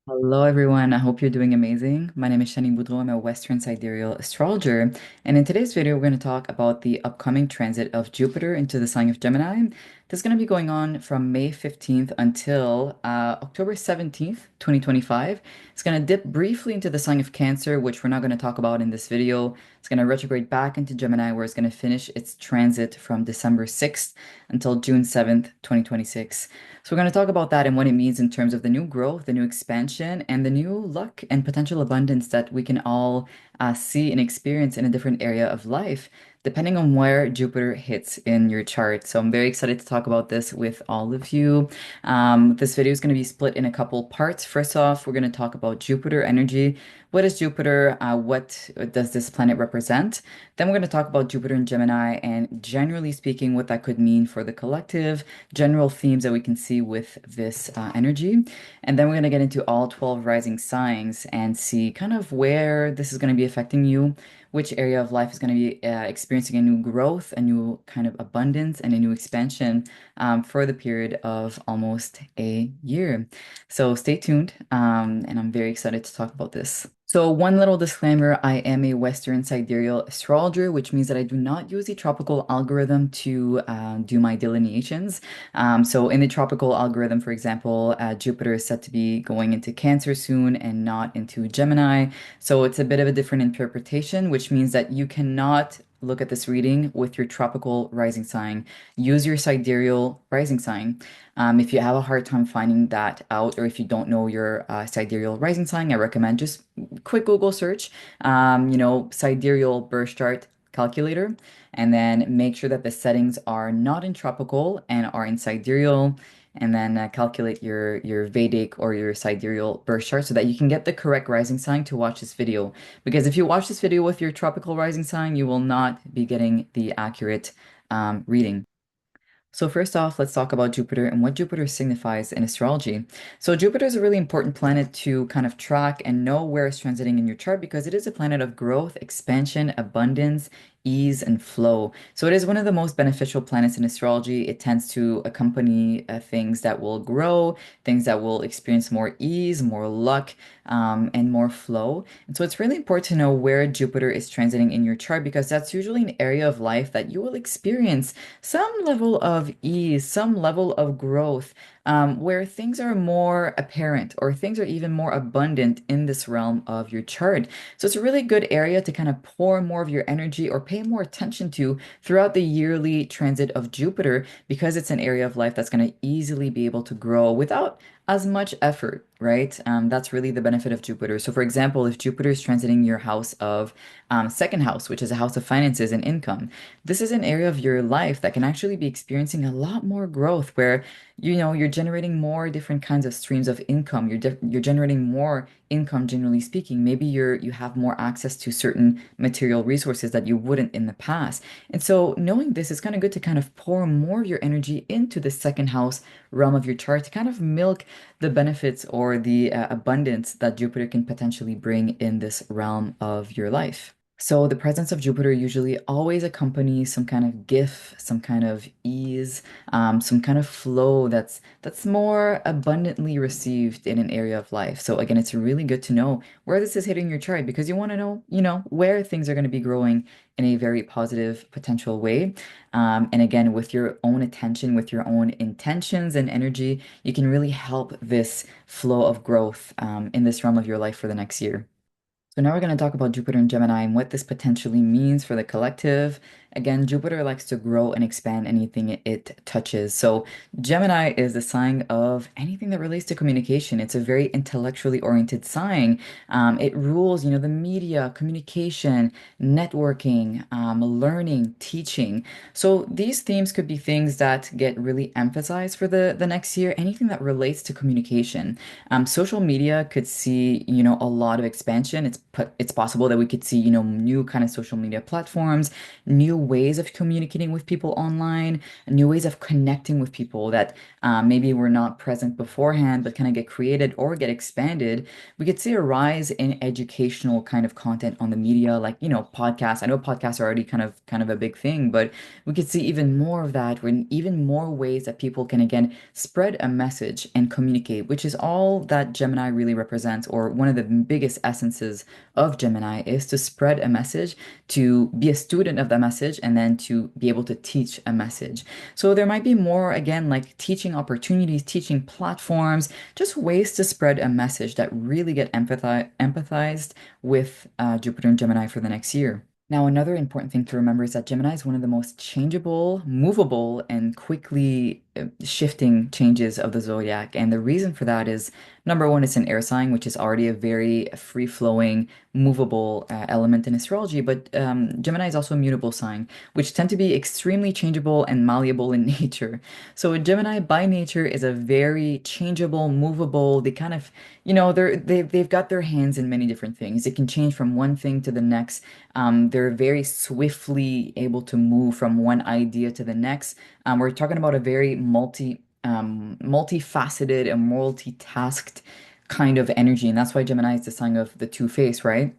Hello, everyone. I hope you're doing amazing. My name is Shani Boudreau. I'm a Western Sidereal astrologer. And in today's video, we're going to talk about the upcoming transit of Jupiter into the sign of Gemini. This is going to be going on from May 15th until October 17th, 2025. It's going to dip briefly into the sign of Cancer, which we're not going to talk about in this video. It's going to retrograde back into Gemini, where it's going to finish its transit from December 6th until June 7th, 2026. So we're going to talk about that and what it means in terms of the new growth, the new expansion, and the new luck and potential abundance that we can all see and experience in a different area of life, depending on where Jupiter hits in your chart. So I'm very excited to talk about this with all of you. This video is going to be split in a couple parts. First off, we're going to talk about Jupiter energy. What is Jupiter? What does this planet represent? Then we're going to talk about Jupiter and Gemini and generally speaking, what that could mean for the collective, general themes that we can see with this energy. And then we're going to get into all 12 rising signs and see kind of where this is going to be affecting you, which area of life is going to be experiencing a new growth, a new kind of abundance, and a new expansion for the period of almost a year. So stay tuned, and I'm very excited to talk about this. So one little disclaimer, I am a Western sidereal astrologer, which means that I do not use the tropical algorithm to do my delineations. So in the tropical algorithm, for example, Jupiter is said to be going into Cancer soon and not into Gemini. So it's a bit of a different interpretation, which means that you cannot look at this reading with your tropical rising sign. Use your sidereal rising sign. If you have a hard time finding that out, or if you don't know your sidereal rising sign, I recommend just quick Google search, sidereal birth chart calculator, and then make sure that the settings are not in tropical and are in sidereal, and then calculate your Vedic or your sidereal birth chart so that you can get the correct rising sign to watch this video. Because if you watch this video with your tropical rising sign, you will not be getting the accurate reading. So first off, let's talk about Jupiter and what Jupiter signifies in astrology. So Jupiter is a really important planet to kind of track and know where it's transiting in your chart because it is a planet of growth, expansion, abundance, ease, and flow. So it is one of the most beneficial planets in astrology. It tends to accompany things that will grow, things that will experience more ease, more luck, and more flow. And so it's really important to know where Jupiter is transiting in your chart because that's usually an area of life that you will experience some level of ease, some level of growth, where things are more apparent or things are even more abundant in this realm of your chart. So it's a really good area to kind of pour more of your energy or pay more attention to throughout the yearly transit of Jupiter because it's an area of life that's going to easily be able to grow without as much effort, right? That's really the benefit of Jupiter. So, for example, if Jupiter is transiting your house of second house, which is a house of finances and income, this is an area of your life that can actually be experiencing a lot more growth where you're generating more different kinds of streams of income. You're generating more income generally speaking. Maybe you have more access to certain material resources that you wouldn't in the past. And so knowing this is kind of good to kind of pour more of your energy into the second house realm of your chart to kind of milk the benefits or the abundance that Jupiter can potentially bring in this realm of your life. So the presence of Jupiter usually always accompanies some kind of gift, some kind of ease, some kind of flow that's more abundantly received in an area of life. So again, it's really good to know where this is hitting your chart because you want to know, where things are going to be growing in a very positive potential way. And again, with your own attention, with your own intentions and energy, you can really help this flow of growth in this realm of your life for the next year. So now we're going to talk about Jupiter and Gemini and what this potentially means for the collective. Again, Jupiter likes to grow and expand anything it touches. So Gemini is the sign of anything that relates to communication. It's a very intellectually oriented sign. It rules, the media, communication, networking, learning, teaching. So these themes could be things that get really emphasized for the next year. Anything that relates to communication. Social media could see, a lot of expansion. It's possible that we could see, new kind of social media platforms, new ways of communicating with people online, new ways of connecting with people that maybe were not present beforehand, but kind of get created or get expanded. We could see a rise in educational kind of content on the media, like, podcasts. I know podcasts are already kind of a big thing, but we could see even more of that, when even more ways that people can again spread a message and communicate, which is all that Gemini really represents, or one of the biggest essences of Gemini is to spread a message, to be a student of the message, and then to be able to teach a message. So there might be more, again, like teaching opportunities, teaching platforms, just ways to spread a message that really get empathized with Jupiter and Gemini for the next year. Now, another important thing to remember is that Gemini is one of the most changeable, movable, and quickly shifting changes of the zodiac. And the reason for that is number one, it's an air sign, which is already a very free-flowing, movable element in astrology. But Gemini is also a mutable sign, which tend to be extremely changeable and malleable in nature. So Gemini by nature is a very changeable, movable. They kind of, they've got their hands in many different things. It can change from one thing to the next. They're very swiftly able to move from one idea to the next. We're talking about a very multifaceted and multitasked kind of energy, and that's why Gemini is the sign of the two-face, right?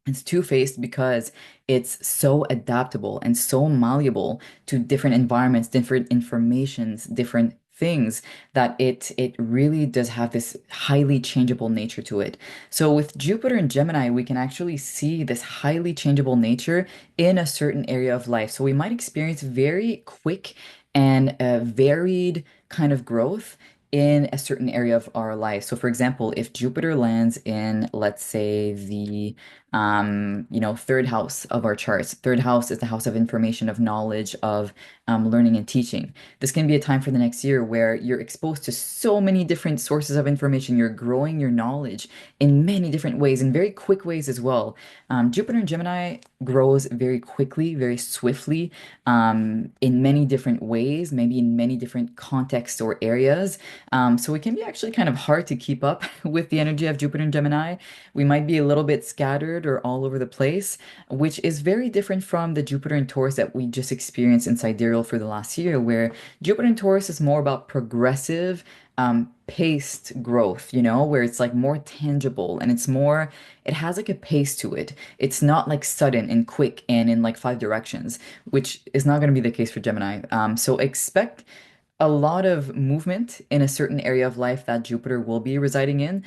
It's two-faced because it's so adaptable and so malleable to different environments, different informations, different things, that it really does have this highly changeable nature to it. So with Jupiter and Gemini, we can actually see this highly changeable nature in a certain area of life. So we might experience very quick and varied kind of growth in a certain area of our life. So for example, if Jupiter lands in, let's say, the third house of our charts. Third house is the house of information, of knowledge, of learning and teaching. This can be a time for the next year where you're exposed to so many different sources of information. You're growing your knowledge in many different ways, in very quick ways as well. Jupiter and Gemini grows very quickly, very swiftly, in many different ways, maybe in many different contexts or areas. So it can be actually kind of hard to keep up with the energy of Jupiter and Gemini. We might be a little bit scattered or all over the place, which is very different from the Jupiter and Taurus that we just experienced in Sidereal for the last year, where Jupiter and Taurus is more about progressive, paced growth, where it's like more tangible and it has like a pace to it. It's not like sudden and quick and in like five directions, which is not going to be the case for Gemini. So expect a lot of movement in a certain area of life that Jupiter will be residing in.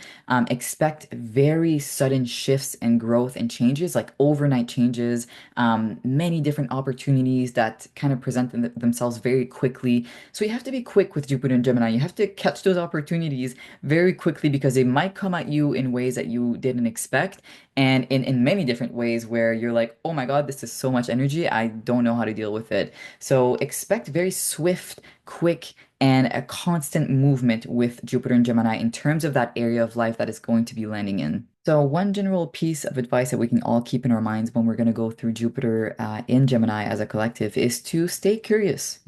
Expect very sudden shifts and growth and changes, like overnight changes, many different opportunities that kind of present themselves very quickly. So you have to be quick with Jupiter and Gemini. You have to catch those opportunities very quickly because they might come at you in ways that you didn't expect. And in many different ways where you're like, oh my God, this is so much energy. I don't know how to deal with it. So expect very swift, quick, and a constant movement with Jupiter and Gemini in terms of that area of life that it's going to be landing in. So one general piece of advice that we can all keep in our minds when we're going to go through Jupiter in Gemini as a collective is to stay curious,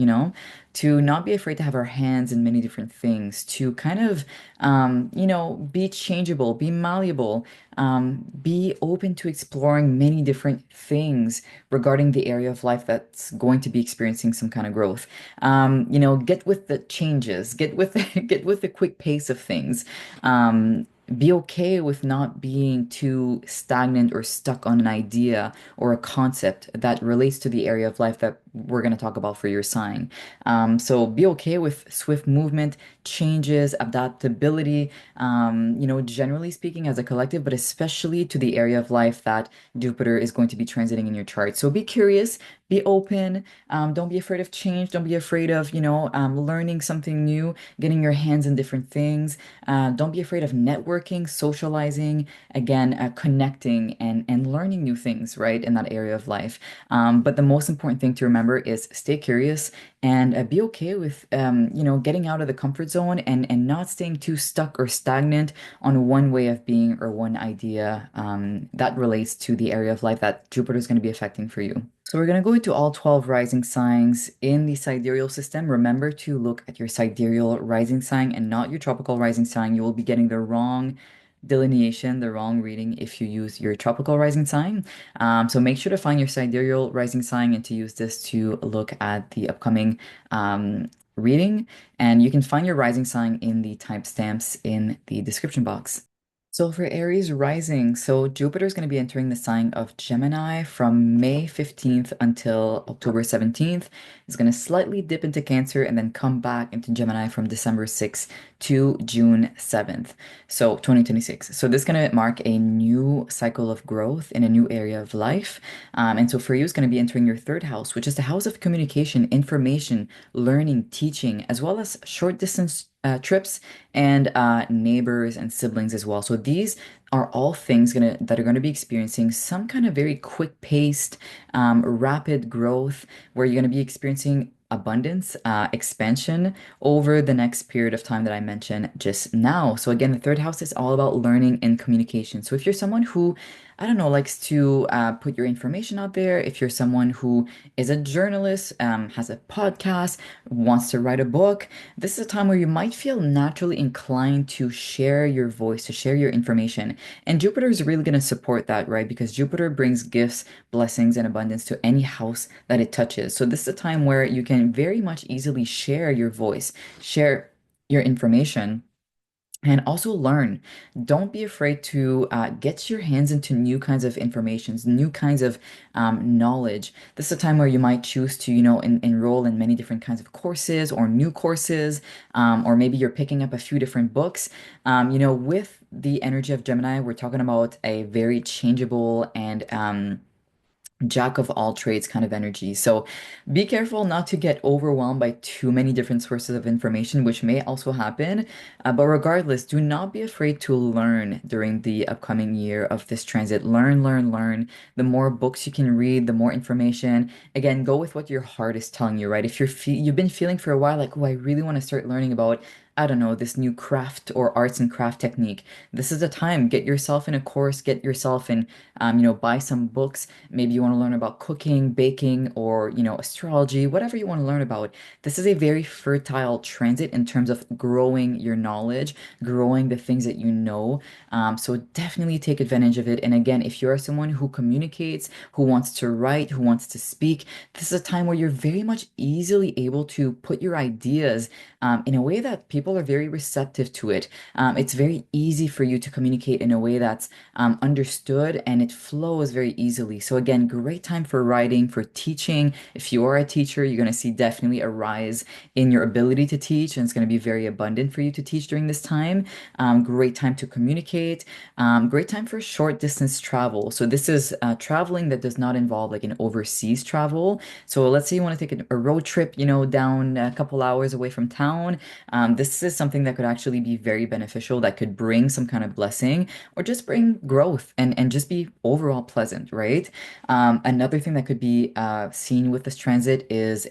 to not be afraid to have our hands in many different things, to kind of, be changeable, be malleable, be open to exploring many different things regarding the area of life that's going to be experiencing some kind of growth. Get with the changes, get with get with the quick pace of things. Be okay with not being too stagnant or stuck on an idea or a concept that relates to the area of life that we're going to talk about for your sign. So be okay with swift movement, changes, adaptability, generally speaking as a collective, but especially to the area of life that Jupiter is going to be transiting in your chart. So be curious, be open, don't be afraid of change, don't be afraid of, learning something new, getting your hands in different things. Don't be afraid of networking, socializing, again, connecting and learning new things, right, in that area of life. But the most important thing to remember is stay curious and be okay with, getting out of the comfort zone and not staying too stuck or stagnant on one way of being or one idea that relates to the area of life that Jupiter is going to be affecting for you. So we're going to go into all 12 rising signs in the sidereal system. Remember to look at your sidereal rising sign and not your tropical rising sign. You will be getting the wrong delineation, the wrong reading if you use your tropical rising sign. So make sure to find your sidereal rising sign and to use this to look at the upcoming reading. And you can find your rising sign in the timestamps in the description box. So for Aries rising, so Jupiter is going to be entering the sign of Gemini from May 15th until October 17th. It's going to slightly dip into Cancer and then come back into Gemini from December 6th to June 7th. So 2026. So this is going to mark a new cycle of growth in a new area of life. And so for you, it's going to be entering your third house, which is the house of communication, information, learning, teaching, as well as short distance trips and neighbors and siblings as well. So these are all things that are going to be experiencing some kind of very quick-paced, rapid growth where you're going to be experiencing abundance, expansion over the next period of time that I mentioned just now. So again, the third house is all about learning and communication. So if you're someone who, I don't know, likes to put your information out there, if you're someone who is a journalist, has a podcast, wants to write a book, this is a time where you might feel naturally inclined to share your voice, to share your information. And Jupiter is really going to support that, right? Because Jupiter brings gifts, blessings, and abundance to any house that it touches. So this is a time where you can very much easily share your voice, share your information. And also learn. Don't be afraid to get your hands into new kinds of informations, new kinds of knowledge. This is a time where you might choose to, enroll in many different kinds of courses or new courses, or maybe you're picking up a few different books. With the energy of Gemini, we're talking about a very changeable and jack of all trades kind of energy. So be careful not to get overwhelmed by too many different sources of information, which may also happen. But regardless, do not be afraid to learn during the upcoming year of this transit. Learn, learn, learn. The more books you can read, the more information. Again, go with what your heart is telling you, right? If you've been feeling for a while like, oh, I really want to start learning about, I don't know, this new craft or arts and craft technique. This is the time. Get yourself in a course, get yourself in, buy some books. Maybe you want to learn about cooking, baking, or, astrology, whatever you want to learn about. This is a very fertile transit in terms of growing your knowledge, growing the things that you know. So definitely take advantage of it. And again, if you are someone who communicates, who wants to write, who wants to speak, this is a time where you're very much easily able to put your ideas in a way that people are very receptive to it. It's very easy for you to communicate in a way that's understood and it flows very easily. So again, great time for writing, for teaching. If you are a teacher, you're going to see definitely a rise in your ability to teach, and it's going to be very abundant for you to teach during this time. Great time to communicate. Great time for short distance travel. So this is traveling that does not involve like an overseas travel. So let's say you want to take a road trip, down a couple hours away from town. This is something that could actually be very beneficial, that could bring some kind of blessing or just bring growth and just be overall pleasant, right? Another thing that could be seen with this transit is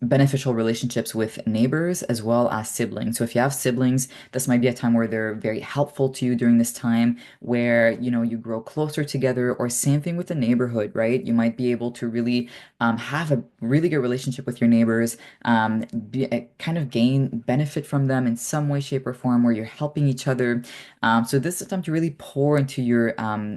beneficial relationships with neighbors as well as siblings. So if you have siblings, this might be a time where they're very helpful to you during this time where, you grow closer together, or same thing with the neighborhood, right? You might be able to really have a really good relationship with your neighbors, kind of gain benefit from them in some way, shape, or form where you're helping each other. So this is time to really pour into your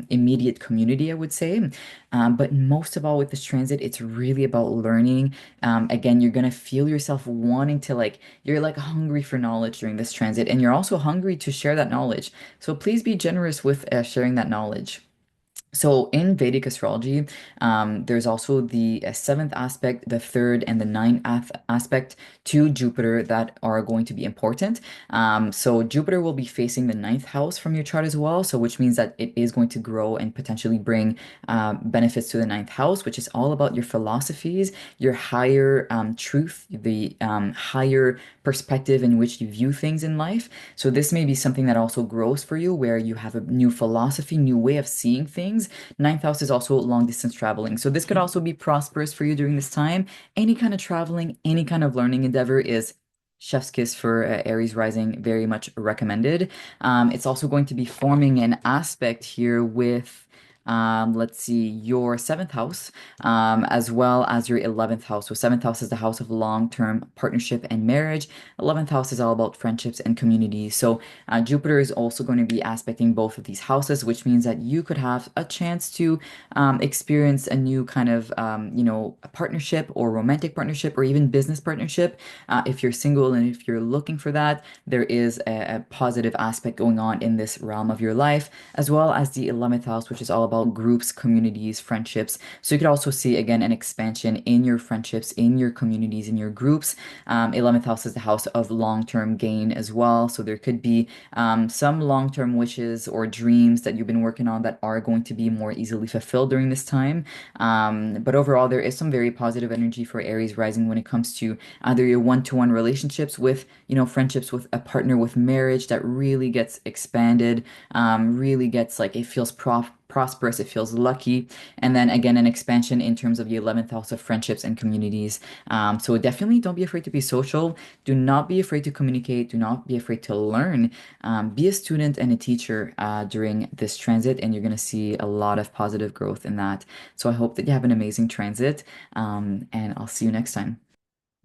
immediate community, I would say. But most of all with this transit, it's really about learning. Again, you're gonna feel yourself wanting to you're like hungry for knowledge during this transit, and you're also hungry to share that knowledge. So please be generous with sharing that knowledge. So in Vedic astrology, there's also the seventh aspect, the third, and the ninth aspect to Jupiter that are going to be important. So Jupiter will be facing the ninth house from your chart as well. So which means that it is going to grow and potentially bring benefits to the ninth house, which is all about your philosophies, your higher truth, the higher perspective in which you view things in life. So this may be something that also grows for you, where you have a new philosophy, new way of seeing things. Ninth house is also long distance traveling. So this could also be prosperous for you during this time. Any kind of traveling, any kind of learning endeavor is chef's kiss for Aries rising, very much recommended. It's also going to be forming an aspect here with let's see, your seventh house, as well as your 11th house. So, seventh house is the house of long-term partnership and marriage. 11th house is all about friendships and community. So, Jupiter is also going to be aspecting both of these houses, which means that you could have a chance to experience a new kind of, a partnership or romantic partnership or even business partnership. If you're single and if you're looking for that, there is a positive aspect going on in this realm of your life, as well as the 11th house, which is all about groups, communities, friendships. So you could also see again an expansion in your friendships, in your communities, in your groups. 11th house is the house of long-term gain as well. So there could be some long-term wishes or dreams that you've been working on that are going to be more easily fulfilled during this time. But overall, there is some very positive energy for Aries rising when it comes to either your one-to-one relationships with, friendships with a partner, with marriage that really gets expanded, really gets like it feels prosperous, it feels lucky, and then again an expansion in terms of the 11th house of friendships and communities. So definitely don't be afraid to be social. Do not be afraid to communicate. Do not be afraid to learn. Be a student and a teacher during this transit, and you're going to see a lot of positive growth in that. So I hope that you have an amazing transit, and I'll see you next time.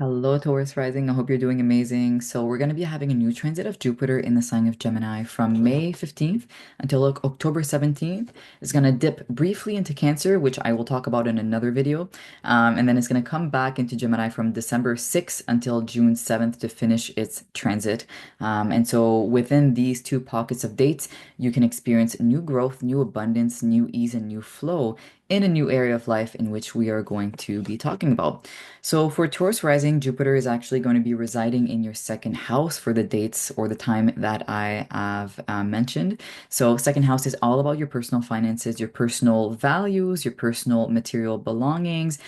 Hello, Taurus rising. I hope you're doing amazing. So, we're going to be having a new transit of Jupiter in the sign of Gemini from May 15th until October 17th. It's going to dip briefly into Cancer, which I will talk about in another video. And then it's going to come back into Gemini from December 6th until June 7th to finish its transit. And so, within these two pockets of dates, you can experience new growth, new abundance, new ease, and new flow in a new area of life in which we are going to be talking about. So for Taurus rising, Jupiter is actually going to be residing in your second house for the dates or the time that I have mentioned. So second house is all about your personal finances, your personal values, your personal material belongings,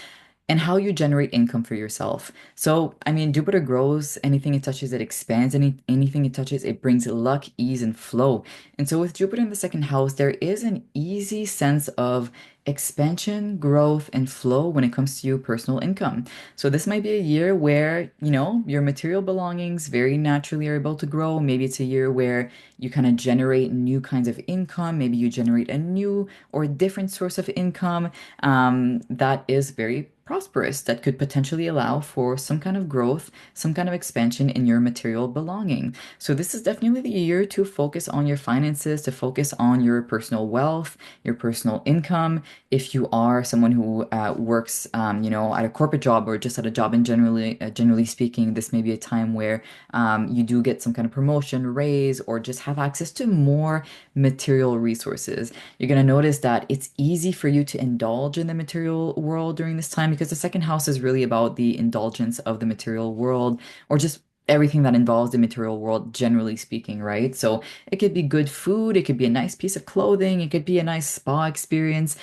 and how you generate income for yourself. So, I mean, Jupiter grows, anything it touches, it expands, anything it touches, it brings luck, ease, and flow. And so with Jupiter in the second house, there is an easy sense of expansion, growth, and flow when it comes to your personal income. So this might be a year where, your material belongings very naturally are able to grow. Maybe it's a year where you kind of generate new kinds of income. Maybe you generate a new or different source of income that is very prosperous, that could potentially allow for some kind of growth, some kind of expansion in your material belonging. So this is definitely the year to focus on your finances, to focus on your personal wealth, your personal income. If you are someone who works, at a corporate job or just at a job in generally speaking, this may be a time where you do get some kind of promotion, raise, or just have access to more material resources. You're going to notice that it's easy for you to indulge in the material world during this time because the second house is really about the indulgence of the material world or just everything that involves the material world, generally speaking, right? So it could be good food, it could be a nice piece of clothing, it could be a nice spa experience,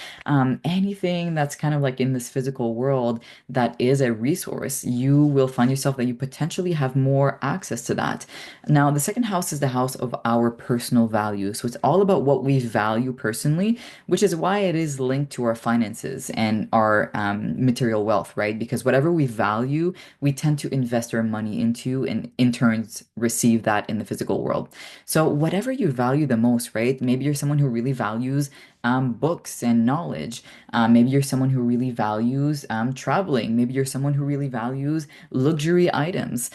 anything that's kind of like in this physical world that is a resource, you will find yourself that you potentially have more access to that. Now, the second house is the house of our personal values. So it's all about what we value personally, which is why it is linked to our finances and our material wealth, right? Because whatever we value, we tend to invest our money into and in turns receive that in the physical world. So whatever you value the most, right? Maybe you're someone who really values books and knowledge. Maybe you're someone who really values traveling. Maybe you're someone who really values luxury items.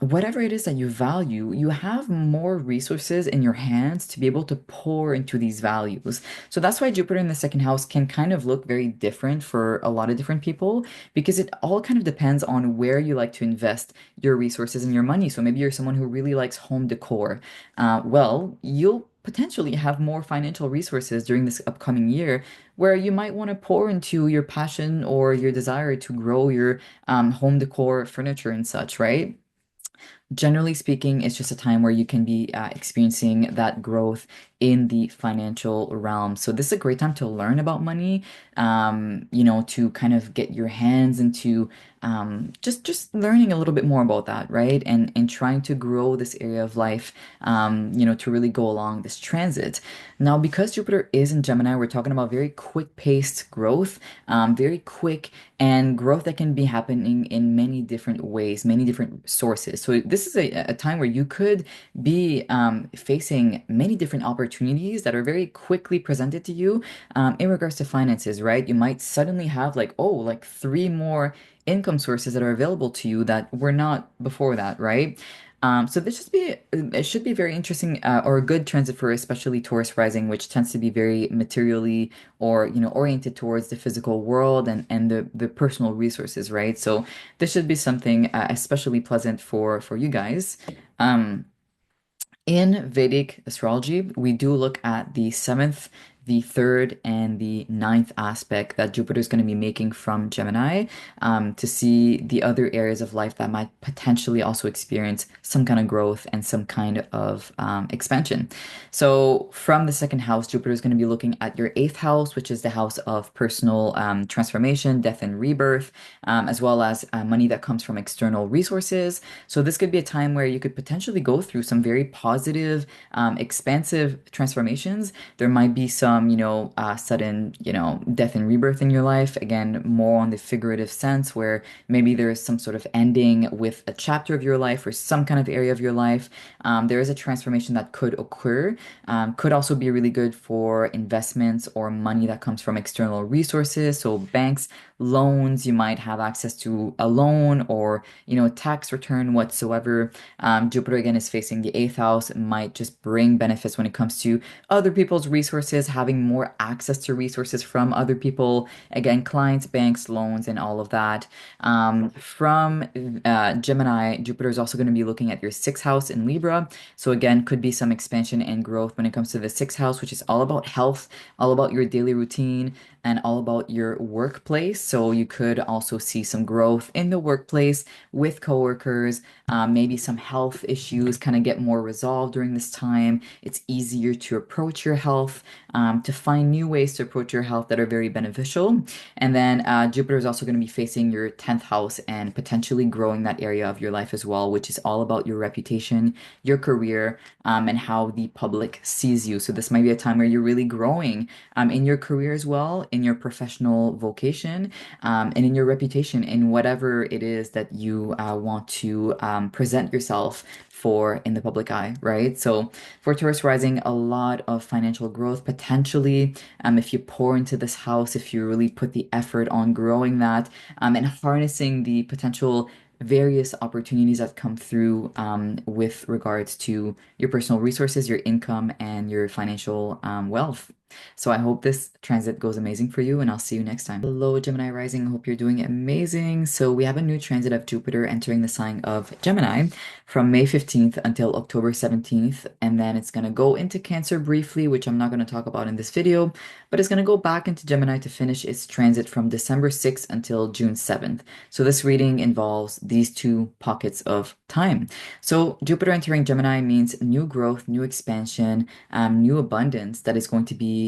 Whatever it is that you value, you have more resources in your hands to be able to pour into these values. So that's why Jupiter in the second house can kind of look very different for a lot of different people because it all kind of depends on where you like to invest your resources and your money. So maybe you're someone who really likes home decor. Well, you'll potentially have more financial resources during this upcoming year where you might want to pour into your passion or your desire to grow your home decor furniture and such, right? Generally speaking, it's just a time where you can be experiencing that growth in the financial realm. So this is a great time to learn about money, to kind of get your hands into just learning a little bit more about that, right? And trying to grow this area of life, to really go along this transit. Now, because Jupiter is in Gemini, we're talking about very quick-paced growth, very quick and growth that can be happening in many different ways, many different sources. So this is a time where you could be facing many different opportunities that are very quickly presented to you in regards to finances, right? You might suddenly have like, oh, like three more income sources that are available to you that were not before that, right? So this should be it should be very interesting or a good transit for especially Taurus rising, which tends to be very materially or oriented towards the physical world and the personal resources, right? So this should be something especially pleasant for you guys. Um, in Vedic astrology, we do look at the seventh, the third, and the ninth aspect that Jupiter is going to be making from Gemini to see the other areas of life that might potentially also experience some kind of growth and some kind of expansion. So, from the second house, Jupiter is going to be looking at your eighth house, which is the house of personal transformation, death, and rebirth, as well as money that comes from external resources. So this could be a time where you could potentially go through some very positive, expansive transformations. There might be some, sudden, death and rebirth in your life. Again, more on the figurative sense, where maybe there is some sort of ending with a chapter of your life or some kind of area of your life. There is a transformation that could occur. Could also be really good for investments or money that comes from external resources. So banks, loans, you might have access to a loan or tax return whatsoever. Jupiter again is facing the eighth house. It might just bring benefits when it comes to other people's resources, having more access to resources from other people. Again, clients, banks, loans, and all of that. From Gemini, Jupiter is also going to be looking at your sixth house in Libra. So again, could be some expansion and growth when it comes to the sixth house, which is all about health, all about your daily routine, and all about your workplace. So you could also see some growth in the workplace with coworkers, maybe some health issues kind of get more resolved during this time. It's easier to approach your health, to find new ways to approach your health that are very beneficial. And then Jupiter is also going to be facing your 10th house and potentially growing that area of your life as well, which is all about your reputation, your career, and how the public sees you. So this might be a time where you're really growing in your career as well, in your professional vocation, and in your reputation, in whatever it is that you want to present yourself for in the public eye, right? So for Taurus rising, a lot of financial growth potentially. If you pour into this house, if you really put the effort on growing that, and harnessing the potential various opportunities that come through with regards to your personal resources, your income, and your financial wealth. So I hope this transit goes amazing for you, and I'll see you next time. Hello, Gemini rising. Hope you're doing amazing. So we have a new transit of Jupiter entering the sign of Gemini from May 15th until October 17th, and then it's going to go into Cancer briefly, which I'm not going to talk about in this video, but it's going to go back into Gemini to finish its transit from December 6th until June 7th. So this reading involves these two pockets of time. So Jupiter entering Gemini means new growth, new expansion, new abundance that is going to be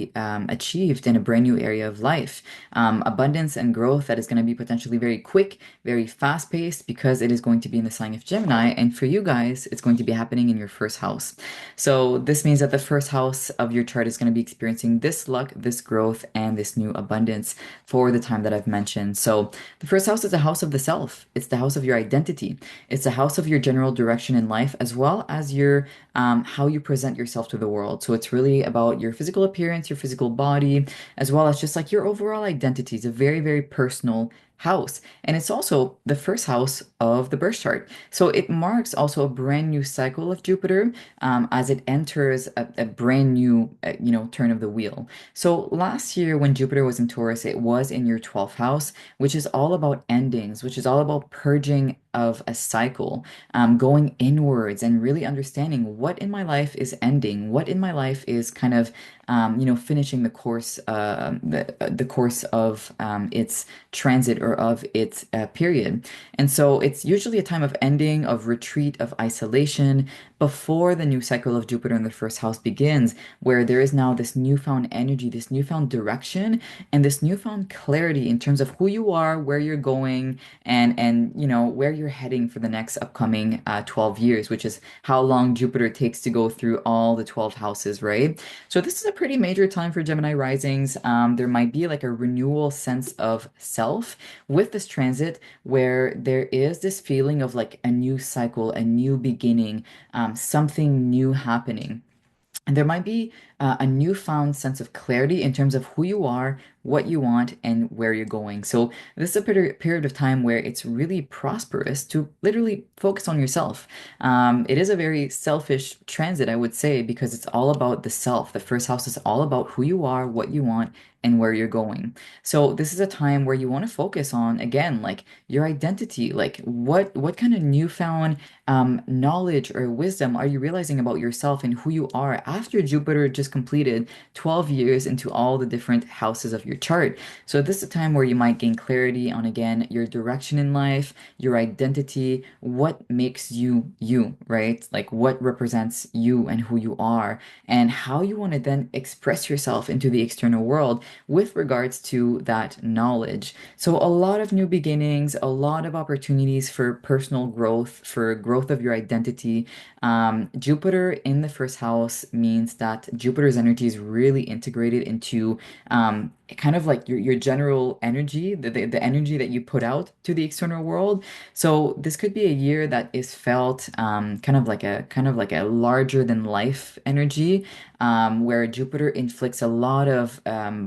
achieved in a brand new area of life. Abundance and growth that is going to be potentially very quick, very fast paced because it is going to be in the sign of Gemini. And for you guys, it's going to be happening in your first house. So this means that the first house of your chart is going to be experiencing this luck, this growth, and this new abundance for the time that I've mentioned. So the first house is the house of the self. It's the house of your identity. It's the house of your general direction in life, as well as your how you present yourself to the world. So it's really about your physical appearance, your physical body, as well as just like your overall identity. It's a very, very personal house. And it's also the first house of the birth chart. So it marks also a brand new cycle of Jupiter as it enters a brand new, turn of the wheel. So last year when Jupiter was in Taurus, it was in your 12th house, which is all about endings, which is all about purging of a cycle, going inwards and really understanding what in my life is ending, what in my life is kind of finishing the course, the course of its transit or of its period. And so it's usually a time of ending, of retreat, of isolation before the new cycle of Jupiter in the first house begins, where there is now this newfound energy, this newfound direction, and this newfound clarity in terms of who you are, where you're going, and where you're heading for the next upcoming 12 years, which is how long Jupiter takes to go through all the 12 houses, right? So this is a pretty major time for Gemini risings. There might be like a renewal sense of self with this transit, where there is this feeling of like a new cycle, a new beginning, something new happening. And there might be a newfound sense of clarity in terms of who you are, what you want, and where you're going. So this is a period of time where it's really prosperous to literally focus on yourself. It is a very selfish transit, I would say, because it's all about the self. The first house is all about who you are, what you want, and where you're going. So this is a time where you want to focus on, again, like your identity, like what kind of newfound knowledge or wisdom are you realizing about yourself and who you are after Jupiter just completed 12 years into all the different houses of your chart. So this is a time where you might gain clarity on, again, your direction in life, your identity, what makes you you, right? Like what represents you and who you are, and how you want to then express yourself into the external world with regards to that knowledge. So a lot of new beginnings, a lot of opportunities for personal growth, for growth of your identity. Jupiter in the first house means that Jupiter's energy is really integrated into kind of like your general energy, the energy that you put out to the external world. So this could be a year that is felt kind of like a larger than life energy, where Jupiter inflicts a lot of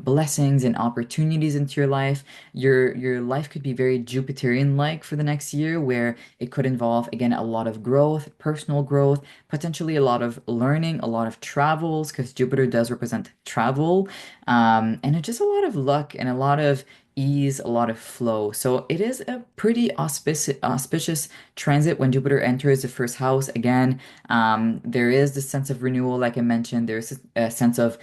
blessings and opportunities into your life. Your life could be very Jupiterian-like for the next year, where it could involve, again, a lot of growth, personal growth, potentially a lot of learning, a lot of travels, because Jupiter does represent travel, and it's just a lot of luck and a lot of ease, a lot of flow. So it is a pretty auspicious transit when Jupiter enters the first house. Again, there is this sense of renewal, like I mentioned. There's a sense of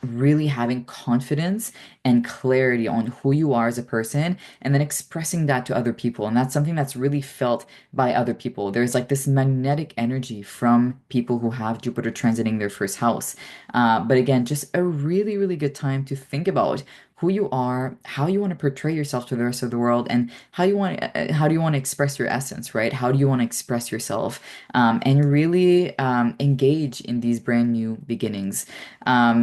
really having confidence and clarity on who you are as a person, and then expressing that to other people. And that's something that's really felt by other people. There's like this magnetic energy from people who have Jupiter transiting their first house. But again, just a really, really good time to think about who you are, how you want to portray yourself to the rest of the world, and how do you want to express your essence, right? How do you want to express yourself, and really engage in these brand new beginnings.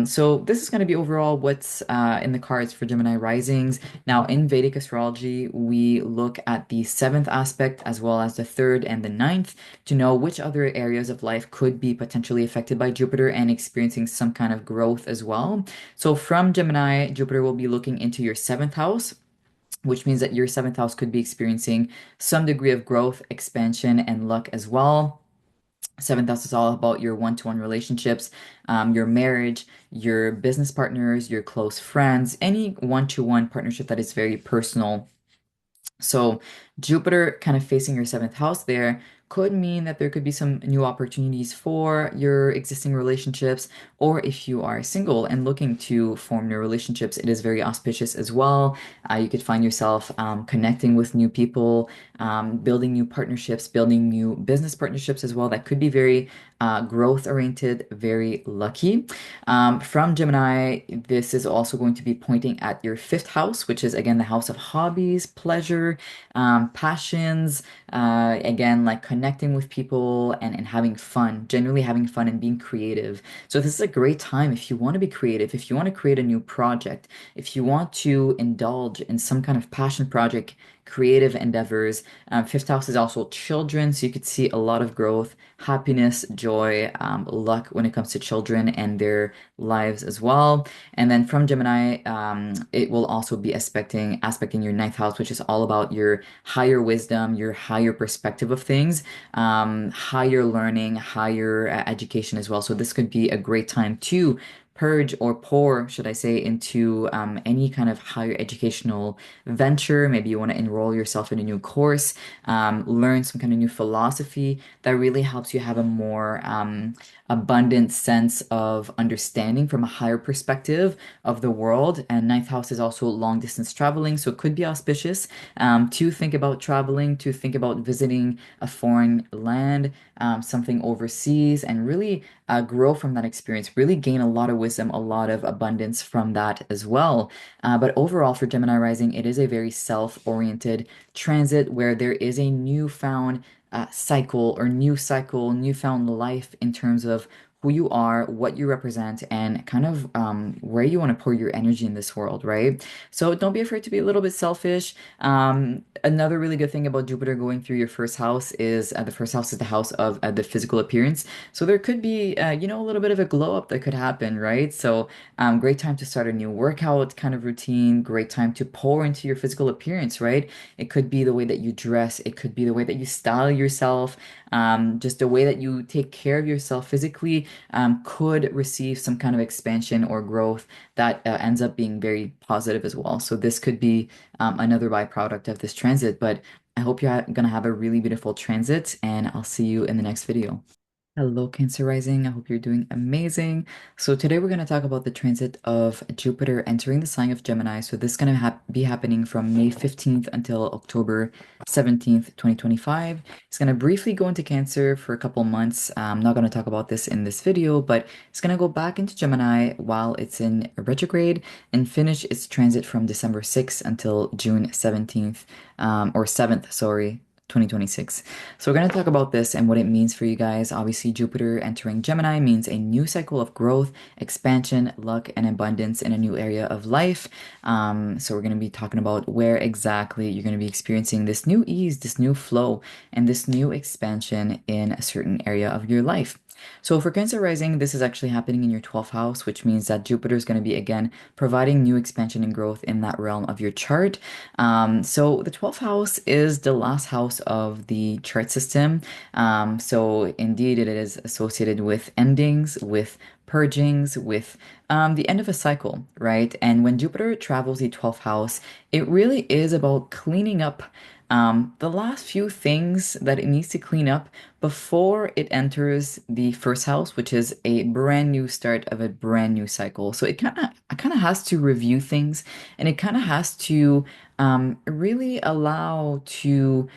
So this is going to be overall what's in the cards for Gemini risings. Now, in Vedic astrology, we look at the seventh aspect as well as the third and the ninth to know which other areas of life could be potentially affected by Jupiter and experiencing some kind of growth as well. So from Gemini, Jupiter will be looking into your seventh house, which means that your seventh house could be experiencing some degree of growth, expansion, and luck as well. Seventh house is all about your one-to-one relationships, your marriage, your business partners, your close friends, any one-to-one partnership that is very personal. So Jupiter kind of facing your seventh house there could mean that there could be some new opportunities for your existing relationships, or if you are single and looking to form new relationships, it is very auspicious as well. You could find yourself connecting with new people, building new partnerships, building new business partnerships as well. That could be very growth oriented, very lucky. From Gemini, this is also going to be pointing at your fifth house, which is again the house of hobbies, pleasure, passions, again, like connecting with people and having fun, generally having fun and being creative. So this is a great time if you want to be creative, if you want to create a new project, if you want to indulge in some kind of passion project, creative endeavors. Fifth house is also children, so you could see a lot of growth, happiness, joy, luck when it comes to children and their lives as well. And then from Gemini, it will also be aspecting your ninth house, which is all about your higher wisdom, your higher perspective of things, higher learning, higher education as well. So this could be a great time to purge or pour, should I say, into any kind of higher educational venture. Maybe you want to enroll yourself in a new course, learn some kind of new philosophy that really helps you have a more abundant sense of understanding from a higher perspective of the world. And ninth house is also long distance traveling, so it could be auspicious to think about traveling, to think about visiting a foreign land, something overseas, and really grow from that experience, really gain a lot of wisdom, a lot of abundance from that as well. But overall, for Gemini rising, it is a very self-oriented transit where there is a newfound cycle, newfound life in terms of who you are, what you represent, and kind of where you want to pour your energy in this world, right? So don't be afraid to be a little bit selfish. Another really good thing about Jupiter going through your first house is the first house is the house of the physical appearance. So there could be, a little bit of a glow up that could happen, right? So great time to start a new workout kind of routine, great time to pour into your physical appearance, right? It could be the way that you dress, it could be the way that you style yourself, just the way that you take care of yourself physically could receive some kind of expansion or growth that ends up being very positive as well. So this could be another byproduct of this transit, but I hope you're gonna have a really beautiful transit, and I'll see you in the next video. Hello, Cancer Rising. I hope you're doing amazing. So today we're going to talk about the transit of Jupiter entering the sign of Gemini. So this is going to be happening from May 15th until October 17th, 2025. It's going to briefly go into Cancer for a couple months. I'm not going to talk about this in this video, but it's going to go back into Gemini while it's in retrograde and finish its transit from December 6th until June 17th, or 7th, sorry. 2026. So we're going to talk about this and what it means for you guys. Obviously, Jupiter entering Gemini means a new cycle of growth, expansion, luck, and abundance in a new area of life. So we're going to be talking about where exactly you're going to be experiencing this new ease, this new flow, and this new expansion in a certain area of your life. So for Cancer rising, this is actually happening in your 12th house, which means that Jupiter is going to be again providing new expansion and growth in that realm of your chart. So the 12th house is the last house of the chart system. So indeed, it is associated with endings, with purgings, with the end of a cycle, right? And when Jupiter travels the 12th house, it really is about cleaning up the last few things that it needs to clean up before it enters the first house, which is a brand new start of a brand new cycle. So it kind of has to review things, and it kind of has to really allow to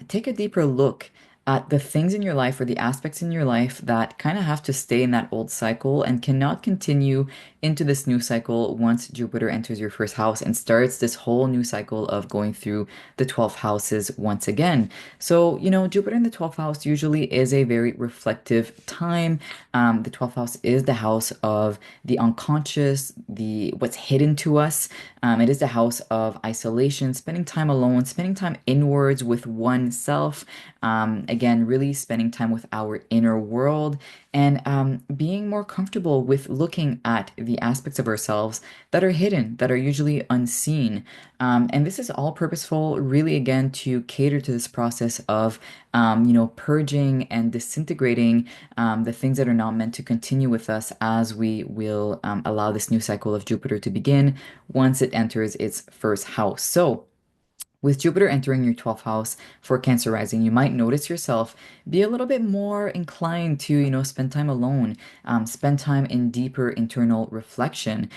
take a deeper look at the things in your life or the aspects in your life that kind of have to stay in that old cycle and cannot continue into this new cycle once Jupiter enters your first house and starts this whole new cycle of going through the 12 houses once again. So, Jupiter in the 12th house usually is a very reflective time. The 12th house is the house of the unconscious, the what's hidden to us. It is the house of isolation, spending time alone, spending time inwards with oneself. Again, really spending time with our inner world and being more comfortable with looking at the aspects of ourselves that are hidden, that are usually unseen. And this is all purposeful, really, again, to cater to this process of, purging and disintegrating the things that are not meant to continue with us as we will allow this new cycle of Jupiter to begin once it enters its first house. So, with Jupiter entering your 12th house for Cancer rising, you might notice yourself be a little bit more inclined to, spend time alone, spend time in deeper internal reflection,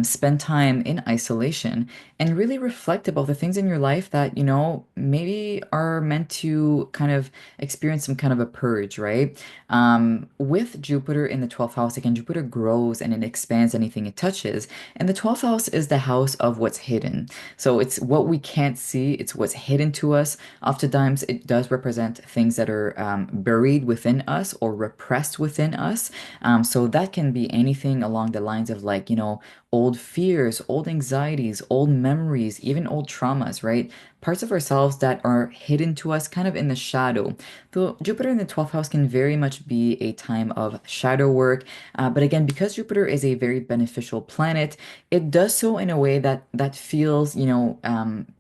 spend time in isolation, and really reflect about the things in your life that, maybe are meant to kind of experience some kind of a purge, right? With Jupiter in the 12th house, again, Jupiter grows and it expands anything it touches. And the 12th house is the house of what's hidden. So it's what we can't see, it's what's hidden to us. Oftentimes, it does represent things that are buried within us or repressed within us. So that can be anything along the lines of like, old fears, old anxieties, old memories, even old traumas, right? Parts of ourselves that are hidden to us kind of in the shadow. Though Jupiter in the 12th house can very much be a time of shadow work. But again, because Jupiter is a very beneficial planet, it does so in a way that feels,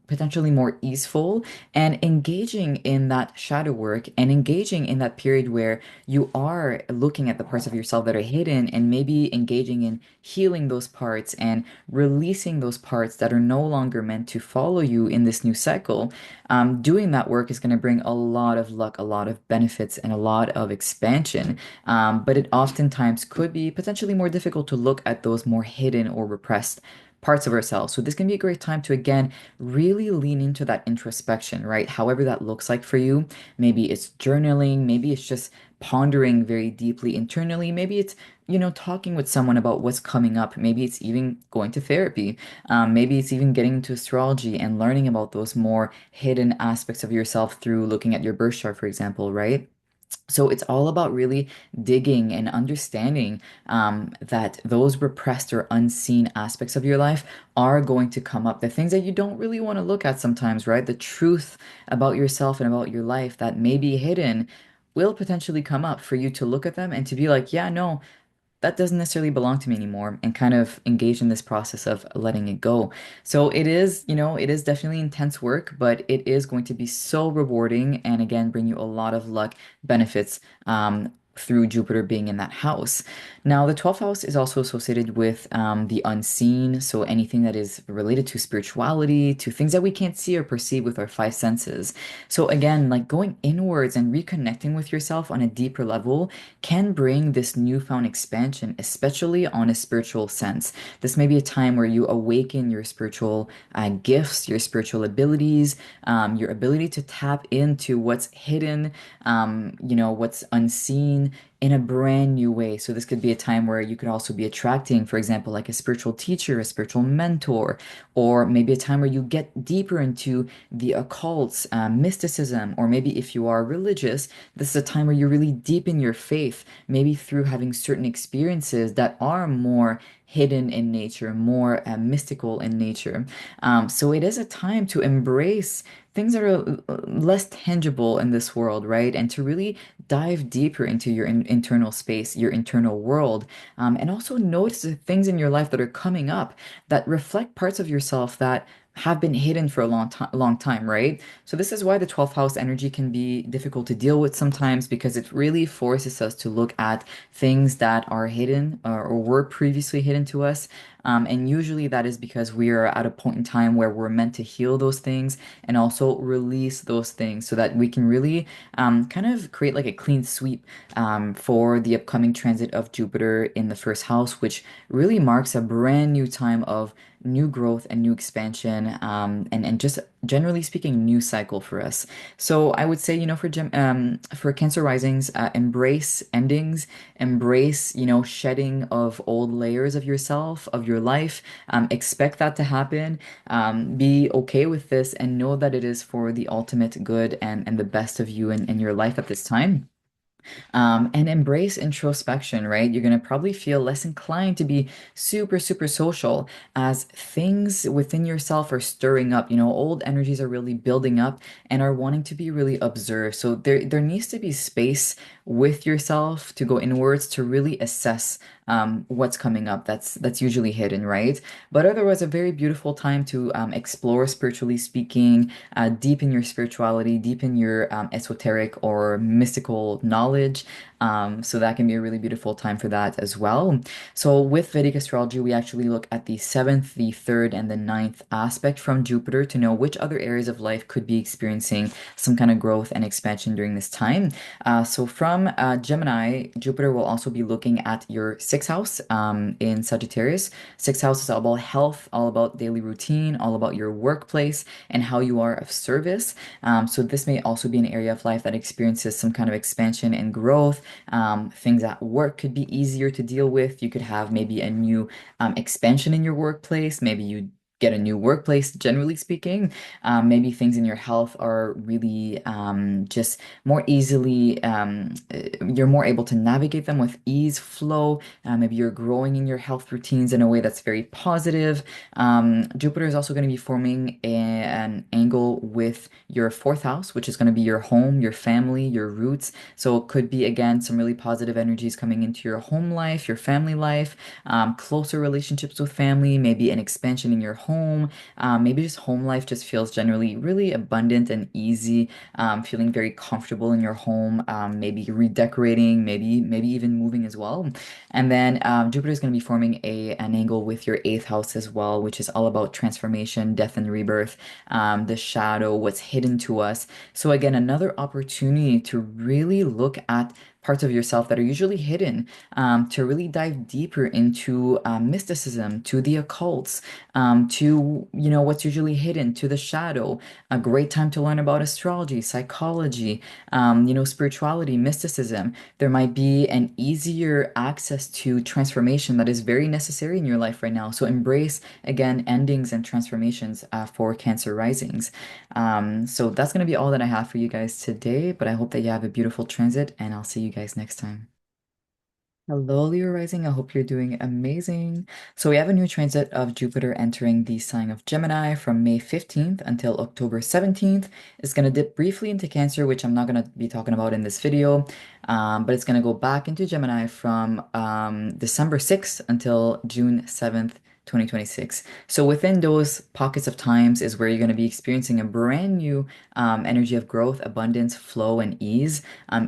potentially more easeful, and engaging in that shadow work and engaging in that period where you are looking at the parts of yourself that are hidden and maybe engaging in healing those parts and releasing those parts that are no longer meant to follow you in this new cycle. Doing that work is going to bring a lot of luck, a lot of benefits, and a lot of expansion. But it oftentimes could be potentially more difficult to look at those more hidden or repressed parts of ourselves. So this can be a great time to again really lean into that introspection, right? However that looks like for you. Maybe it's journaling, maybe it's just pondering very deeply internally, maybe it's talking with someone about what's coming up. Maybe it's even going to therapy. Maybe it's even getting into astrology and learning about those more hidden aspects of yourself through looking at your birth chart, for example, right? So it's all about really digging and understanding that those repressed or unseen aspects of your life are going to come up. The things that you don't really want to look at sometimes, right? The truth about yourself and about your life that may be hidden will potentially come up for you to look at them and to be like, yeah, no, that doesn't necessarily belong to me anymore, and kind of engage in this process of letting it go. So it is, it is definitely intense work, but it is going to be so rewarding and again bring you a lot of luck benefits through Jupiter being in that house. Now, the 12th house is also associated with the unseen, so anything that is related to spirituality, to things that we can't see or perceive with our five senses. So again, like going inwards and reconnecting with yourself on a deeper level can bring this newfound expansion, especially on a spiritual sense. This may be a time where you awaken your spiritual gifts, your spiritual abilities, your ability to tap into what's hidden, what's unseen in a brand new way. So this could be a time where you could also be attracting, for example, like a spiritual teacher, a spiritual mentor, or maybe a time where you get deeper into the occult, mysticism, or maybe if you are religious, this is a time where you really deepen your faith, maybe through having certain experiences that are more hidden in nature, more mystical in nature. So it is a time to embrace things that are less tangible in this world, right? And to really dive deeper into your internal space, your internal world, and also notice the things in your life that are coming up that reflect parts of yourself that have been hidden for a long time, right? So this is why the 12th house energy can be difficult to deal with sometimes because it really forces us to look at things that are hidden or were previously hidden to us. And usually that is because we are at a point in time where we're meant to heal those things and also release those things so that we can really kind of create like a clean sweep for the upcoming transit of Jupiter in the first house, which really marks a brand new time of new growth and new expansion, and just generally speaking, new cycle for us. So I would say, for Cancer risings, embrace endings, embrace, shedding of old layers of yourself, of your life. Expect that to happen. Be okay with this and know that it is for the ultimate good and the best of you and your life at this time. And embrace introspection, right? You're going to probably feel less inclined to be super, super social as things within yourself are stirring up. Old energies are really building up and are wanting to be really observed. So there needs to be space with yourself to go inwards to really assess what's coming up. That's usually hidden, right? But otherwise, a very beautiful time to explore spiritually speaking, deepen your spirituality, deepen your esoteric or mystical knowledge. So that can be a really beautiful time for that as well. So with Vedic astrology, we actually look at the seventh, the third, and the ninth aspect from Jupiter to know which other areas of life could be experiencing some kind of growth and expansion during this time. So from Gemini, Jupiter will also be looking at your sixth house in Sagittarius. Sixth house is all about health, all about daily routine, all about your workplace and how you are of service. So this may also be an area of life that experiences some kind of expansion and growth. Things at work could be easier to deal with. You could have maybe a new expansion in your workplace. Maybe you get a new workplace, generally speaking. Maybe things in your health are really just more easily, you're more able to navigate them with ease, flow. Maybe you're growing in your health routines in a way that's very positive. Jupiter is also going to be forming an angle with your fourth house, which is going to be your home, your family, your roots. So it could be, again, some really positive energies coming into your home life, your family life, closer relationships with family, maybe an expansion in your home. Maybe just home life just feels generally really abundant and easy, feeling very comfortable in your home, maybe redecorating, maybe even moving as well. And then Jupiter is going to be forming an angle with your eighth house as well, which is all about transformation, death and rebirth, the shadow, what's hidden to us. So again, another opportunity to really look at parts of yourself that are usually hidden, to really dive deeper into mysticism, to the occults, to what's usually hidden, to the shadow. A great time to learn about astrology, psychology, spirituality, mysticism. There might be an easier access to transformation that is very necessary in your life right now. So embrace again endings and transformations for Cancer risings. So that's going to be all that I have for you guys today, but I hope that you have a beautiful transit, and I'll see you guys next time. Hello, Leo rising. I hope you're doing amazing. So we have a new transit of Jupiter entering the sign of Gemini from May 15th until October 17th. It's going to dip briefly into Cancer, which I'm not going to be talking about in this video, but it's going to go back into Gemini from December 6th until June 7th. 2026. So within those pockets of times is where you're going to be experiencing a brand new energy of growth, abundance, flow, and ease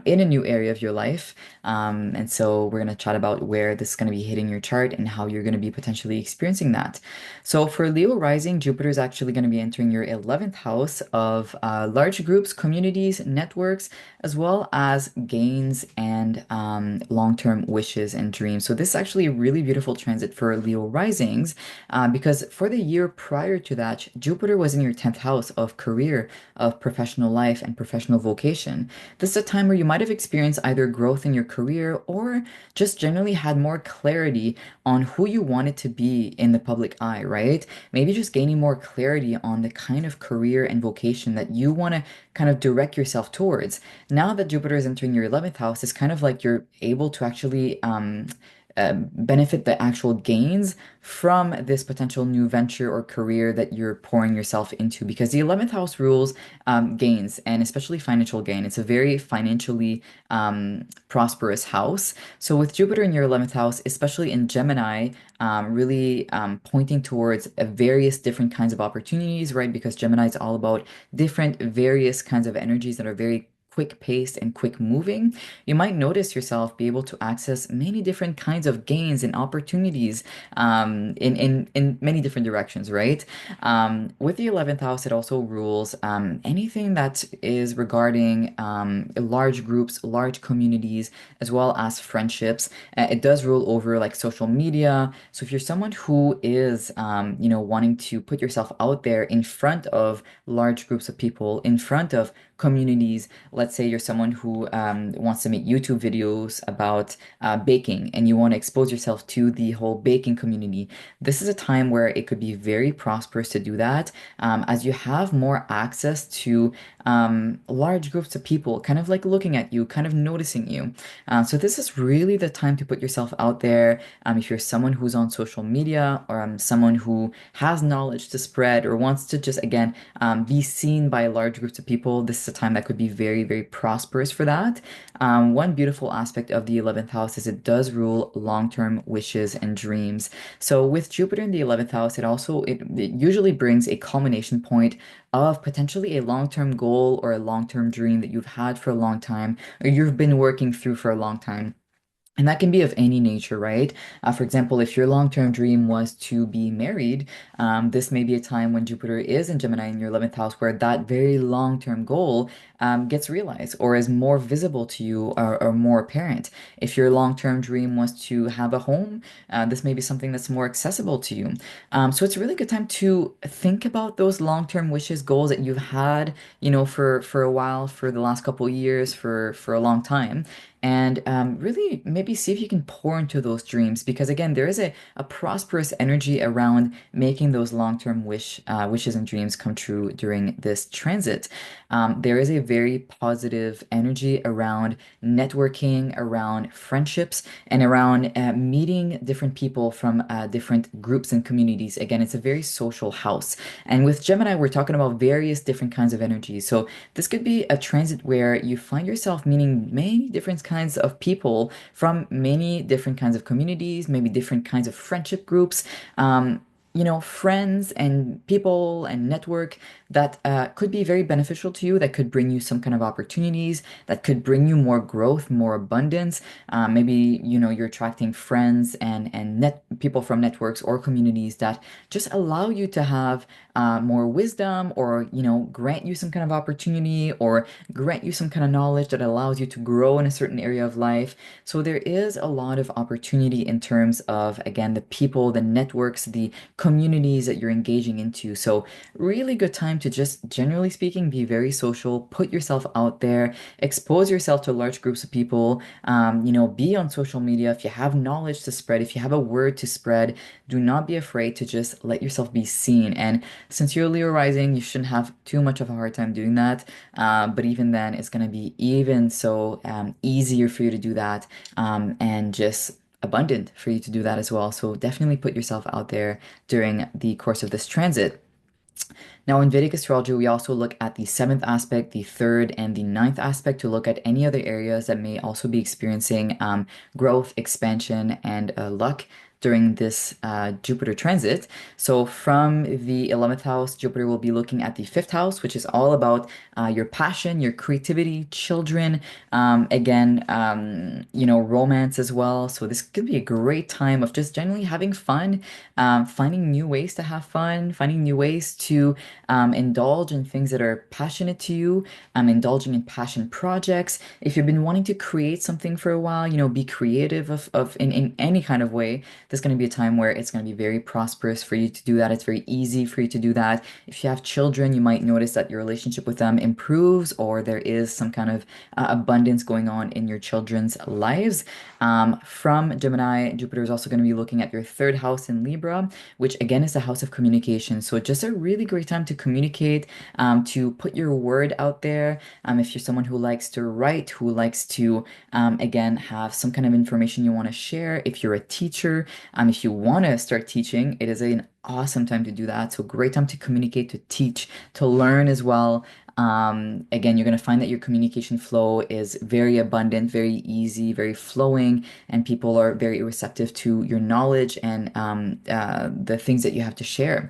in a new area of your life. And so we're going to chat about where this is going to be hitting your chart and how you're going to be potentially experiencing that. So for Leo rising, Jupiter is actually going to be entering your 11th house of large groups, communities, networks, as well as gains and long-term wishes and dreams. So this is actually a really beautiful transit for Leo risings, because for the year prior to that, Jupiter was in your 10th house of career, of professional life, and professional vocation. This is a time where you might have experienced either growth in your career or just generally had more clarity on who you wanted to be in the public eye, right? Maybe just gaining more clarity on the kind of career and vocation that you want to kind of direct yourself towards. Now that Jupiter is entering your 11th house, it's kind of like you're able to actually benefit the actual gains from this potential new venture or career that you're pouring yourself into, because the 11th house rules gains, and especially financial gain. It's a very financially prosperous house. So with Jupiter in your 11th house, especially in Gemini, really pointing towards various different kinds of opportunities, right? Because Gemini is all about different various kinds of energies that are very quick paced and quick moving. You might notice yourself be able to access many different kinds of gains and opportunities in many different directions, right? With the 11th house, it also rules anything that is regarding large groups, large communities, as well as friendships. It does rule over like social media. So if you're someone who is, wanting to put yourself out there in front of large groups of people, in front of communities. Let's say you're someone who wants to make YouTube videos about baking, and you want to expose yourself to the whole baking community. This is a time where it could be very prosperous to do that, as you have more access to large groups of people kind of like looking at you, kind of noticing you. So this is really the time to put yourself out there. If you're someone who's on social media, or someone who has knowledge to spread or wants to just, again, be seen by large groups of people, this is a time that could be very, very prosperous for that. One beautiful aspect of the 11th house is it does rule long-term wishes and dreams. So with Jupiter in the 11th house, it usually brings a culmination point of potentially a long-term goal or a long-term dream that you've had for a long time, or you've been working through for a long time. And that can be of any nature, right? For example, if your long-term dream was to be married, this may be a time when Jupiter is in Gemini in your 11th house where that very long-term goal gets realized or is more visible to you, or more apparent. If your long-term dream was to have a home, this may be something that's more accessible to you. So it's a really good time to think about those long-term wishes, goals that you've had, for a while, for the last couple of years, for a long time, and really maybe see if you can pour into those dreams, because again, there is a prosperous energy around making those long-term wishes and dreams come true during this transit. There is a very positive energy around networking, around friendships, and around meeting different people from different groups and communities. Again, it's a very social house. And with Gemini, we're talking about various different kinds of energies. So this could be a transit where you find yourself meeting many different kinds of people from many different kinds of communities, maybe different kinds of friendship groups. friends and people and network that could be very beneficial to you, that could bring you some kind of opportunities, that could bring you more growth, more abundance. Maybe, you're attracting friends and net people from networks or communities that just allow you to have more wisdom, or, grant you some kind of opportunity, or grant you some kind of knowledge that allows you to grow in a certain area of life. So there is a lot of opportunity in terms of, again, the people, the networks, the communities that you're engaging into. So, really good time to just, generally speaking, be very social, put yourself out there, expose yourself to large groups of people, be on social media. If you have knowledge to spread, if you have a word to spread, do not be afraid to just let yourself be seen. And since you're Leo rising, you shouldn't have too much of a hard time doing that. But even then, it's going to be even so easier for you to do that, and just abundant for you to do that as well. So definitely put yourself out there during the course of this transit. Now, in Vedic astrology, we also look at the seventh aspect, the third, and the ninth aspect to look at any other areas that may also be experiencing growth, expansion, and luck during this Jupiter transit. So, from the 11th house, Jupiter will be looking at the fifth house, which is all about your passion, your creativity, children, again, romance as well. So, this could be a great time of just generally having fun, finding new ways to have fun, finding new ways to indulge in things that are passionate to you, indulging in passion projects. If you've been wanting to create something for a while, be creative in any kind of way. There's going to be a time where it's going to be very prosperous for you to do that. It's very easy for you to do that. If you have children, you might notice that your relationship with them improves, or there is some kind of abundance going on in your children's lives. From Gemini, Jupiter is also going to be looking at your third house in Libra, which again is the house of communication. So just a really great time to communicate, to put your word out there. If you're someone who likes to write, who likes to, again, have some kind of information you want to share, if you're a teacher, if you want to start teaching, it is an awesome time to do that. So great time to communicate, to teach, to learn as well. Again, you're going to find that your communication flow is very abundant, very easy, very flowing, and people are very receptive to your knowledge and the things that you have to share.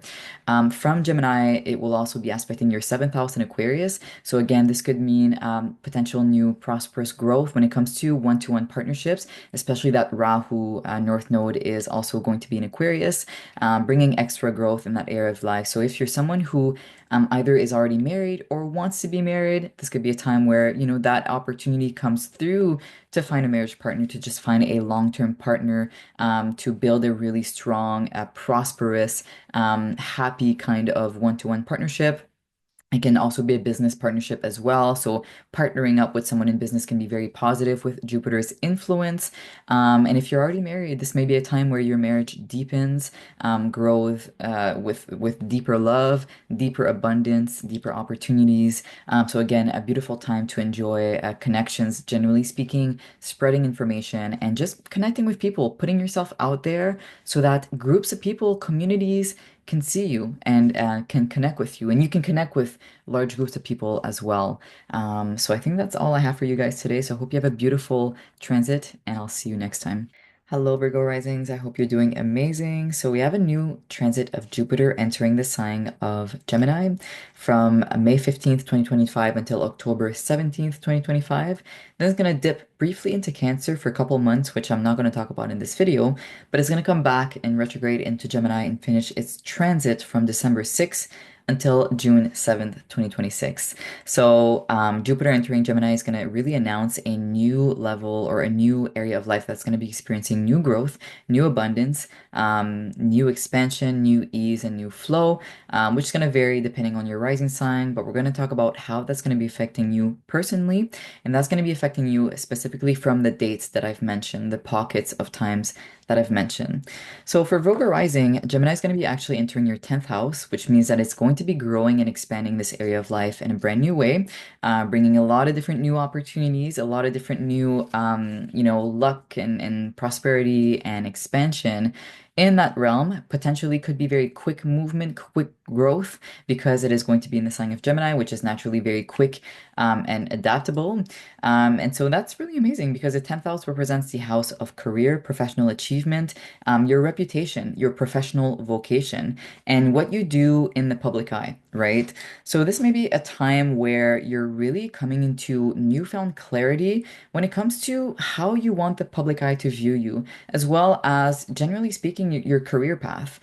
From Gemini, it will also be aspecting your seventh house in Aquarius. So again, this could mean potential new prosperous growth when it comes to one-to-one partnerships, especially that Rahu North Node is also going to be in Aquarius, bringing extra growth in that area of life. So if you're someone who either is already married or wants to be married, this could be a time where, that opportunity comes through to find a marriage partner, to just find a long-term partner, to build a really strong, prosperous, happy kind of one-to-one partnership. It can also be a business partnership as well. So partnering up with someone in business can be very positive with Jupiter's influence. And if you're already married, this may be a time where your marriage deepens, grows with deeper love, deeper abundance, deeper opportunities. So again, a beautiful time to enjoy connections, generally speaking, spreading information, and just connecting with people, putting yourself out there so that groups of people, communities, can see you and can connect with you, and you can connect with large groups of people as well. So I think that's all I have for you guys today. So I hope you have a beautiful transit, and I'll see you next time. Hello, Virgo risings. I hope you're doing amazing. So we have a new transit of Jupiter entering the sign of Gemini from May 15th, 2025 until October 17th, 2025. Then it's going to dip briefly into Cancer for a couple months, which I'm not going to talk about in this video, but it's going to come back and retrograde into Gemini and finish its transit from December 6th until June 7th, 2026. So Jupiter entering Gemini is going to really announce a new level or a new area of life that's going to be experiencing new growth, new abundance, new expansion, new ease, and new flow, which is going to vary depending on your rising sign. But we're going to talk about how that's going to be affecting you personally, and that's going to be affecting you specifically from the dates that I've mentioned, the pockets of times that I've mentioned. So for Virgo rising, Gemini is going to be actually entering your 10th house, which means that it's going to be growing and expanding this area of life in a brand new way, bringing a lot of different new opportunities, a lot of different new, luck and prosperity and expansion in that realm potentially could be very quick movement, quick growth, because it is going to be in the sign of Gemini, which is naturally very quick and adaptable. And so that's really amazing because the 10th house represents the house of career, professional achievement, your reputation, your professional vocation, and what you do in the public eye, right? So this may be a time where you're really coming into newfound clarity when it comes to how you want the public eye to view you, as well as generally speaking, your career path.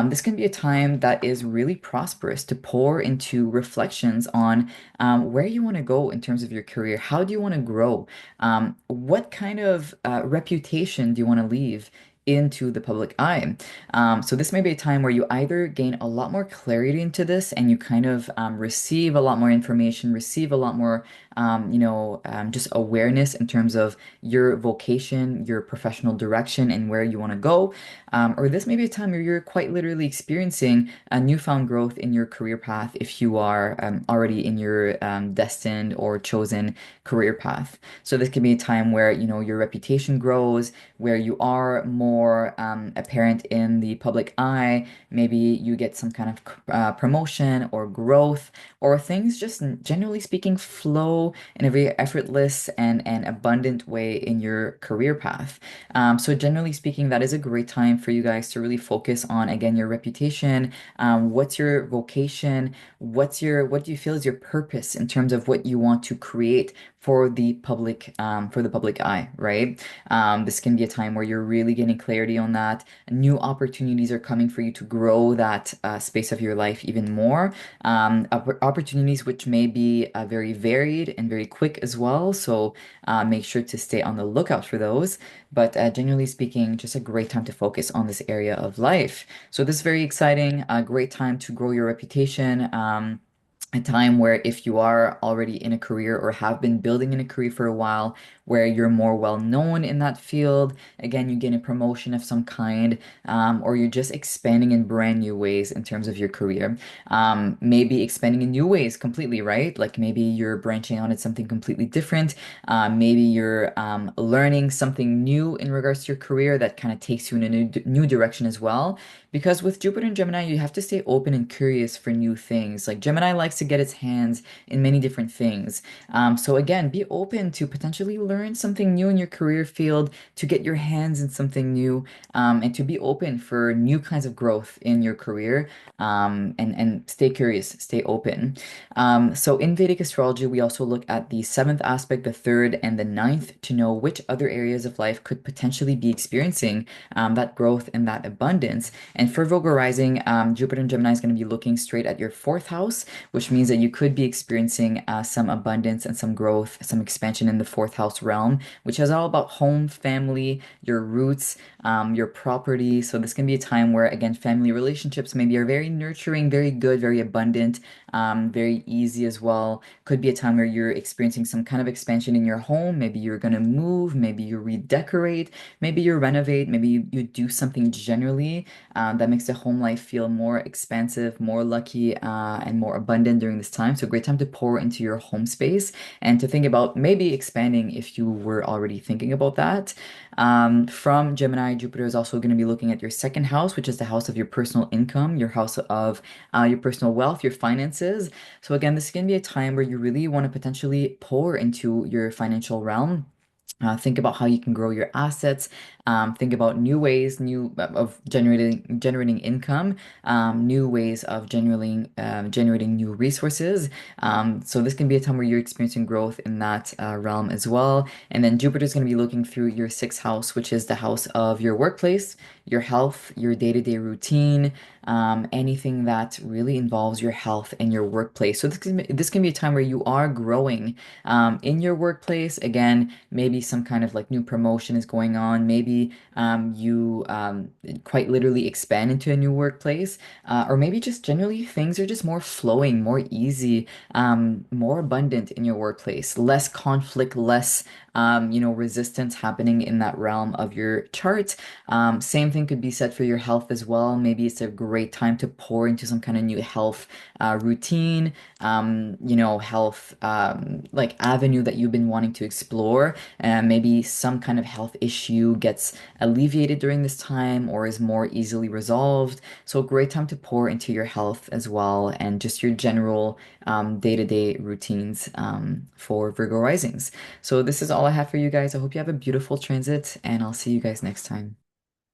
This can be a time that is really prosperous to pour into reflections on where you want to go in terms of your career. How do you want to grow? What kind of reputation do you want to leave into the public eye? So this may be a time where you either gain a lot more clarity into this and you kind of receive a lot more information, receive a lot more, just awareness in terms of your vocation, your professional direction, and where you want to go. Or this may be a time where you're quite literally experiencing a newfound growth in your career path if you are already in your destined or chosen career path. So this can be a time where, your reputation grows, where you are more apparent in the public eye. Maybe you get some kind of promotion or growth, or things just generally speaking flow in a very effortless and abundant way in your career path. So generally speaking, that is a great time for you guys to really focus on, again, your reputation. What's your vocation? What do you feel is your purpose in terms of what you want to create for the public eye, right? This can be a time where you're really getting clarity on that. New opportunities are coming for you to grow that space of your life even more. Opportunities which may be very varied and very quick as well. So make sure to stay on the lookout for those. But generally speaking, just a great time to focus on this area of life. So this is very exciting, a great time to grow your reputation. A time where if you are already in a career or have been building in a career for a while, where you're more well known in that field, again, you get a promotion of some kind, or you're just expanding in brand new ways in terms of your career. Maybe expanding in new ways completely, right? Like maybe you're branching out into something completely different. Maybe you're learning something new in regards to your career that kind of takes you in a new direction as well. Because with Jupiter and Gemini, you have to stay open and curious for new things. Like Gemini likes to get its hands in many different things. So again, be open to potentially learn something new in your career field, to get your hands in something new, and to be open for new kinds of growth in your career. And stay curious, stay open. So in Vedic astrology, we also look at the seventh aspect, the third, and the ninth to know which other areas of life could potentially be experiencing that growth and that abundance. And for Virgo rising, Jupiter and Gemini is going to be looking straight at your fourth house, which means that you could be experiencing some abundance and some growth, some expansion in the fourth house realm, which is all about home, family, your roots, your property. So this can be a time where, again, family relationships maybe are very nurturing, very good, very abundant, very easy as well. Could be a time where you're experiencing some kind of expansion in your home. Maybe you're going to move, maybe you redecorate, maybe you renovate, maybe you do something generally that makes the home life feel more expansive, more lucky, and more abundant during this time. So, great time to pour into your home space and to think about maybe expanding if you were already thinking about that. From Gemini, Jupiter is also going to be looking at your second house, which is the house of your personal income, your house of your personal wealth, your finances. So, again, this can be a time where you really want to potentially pour into your financial realm. Think about how you can grow your assets. Think about new ways, new of generating income, new ways of generating new resources. So this can be a time where you're experiencing growth in that realm as well. And then Jupiter is going to be looking through your sixth house, which is the house of your workplace, your health, your day-to-day routine, anything that really involves your health and your workplace. So this can be a time where you are growing in your workplace. Again, maybe some kind of like new promotion is going on. Maybe you quite literally expand into a new workplace, or maybe just generally things are just more flowing, more easy, more abundant in your workplace, less conflict, less resistance happening in that realm of your chart. Same thing could be said for your health as well. Maybe it's a great time to pour into some kind of new health routine, health like avenue that you've been wanting to explore. And maybe some kind of health issue gets alleviated during this time or is more easily resolved. So, great time to pour into your health as well and just your general day-to-day routines for Virgo risings. So, this is all I have for you guys. I hope you have a beautiful transit, and I'll see you guys next time.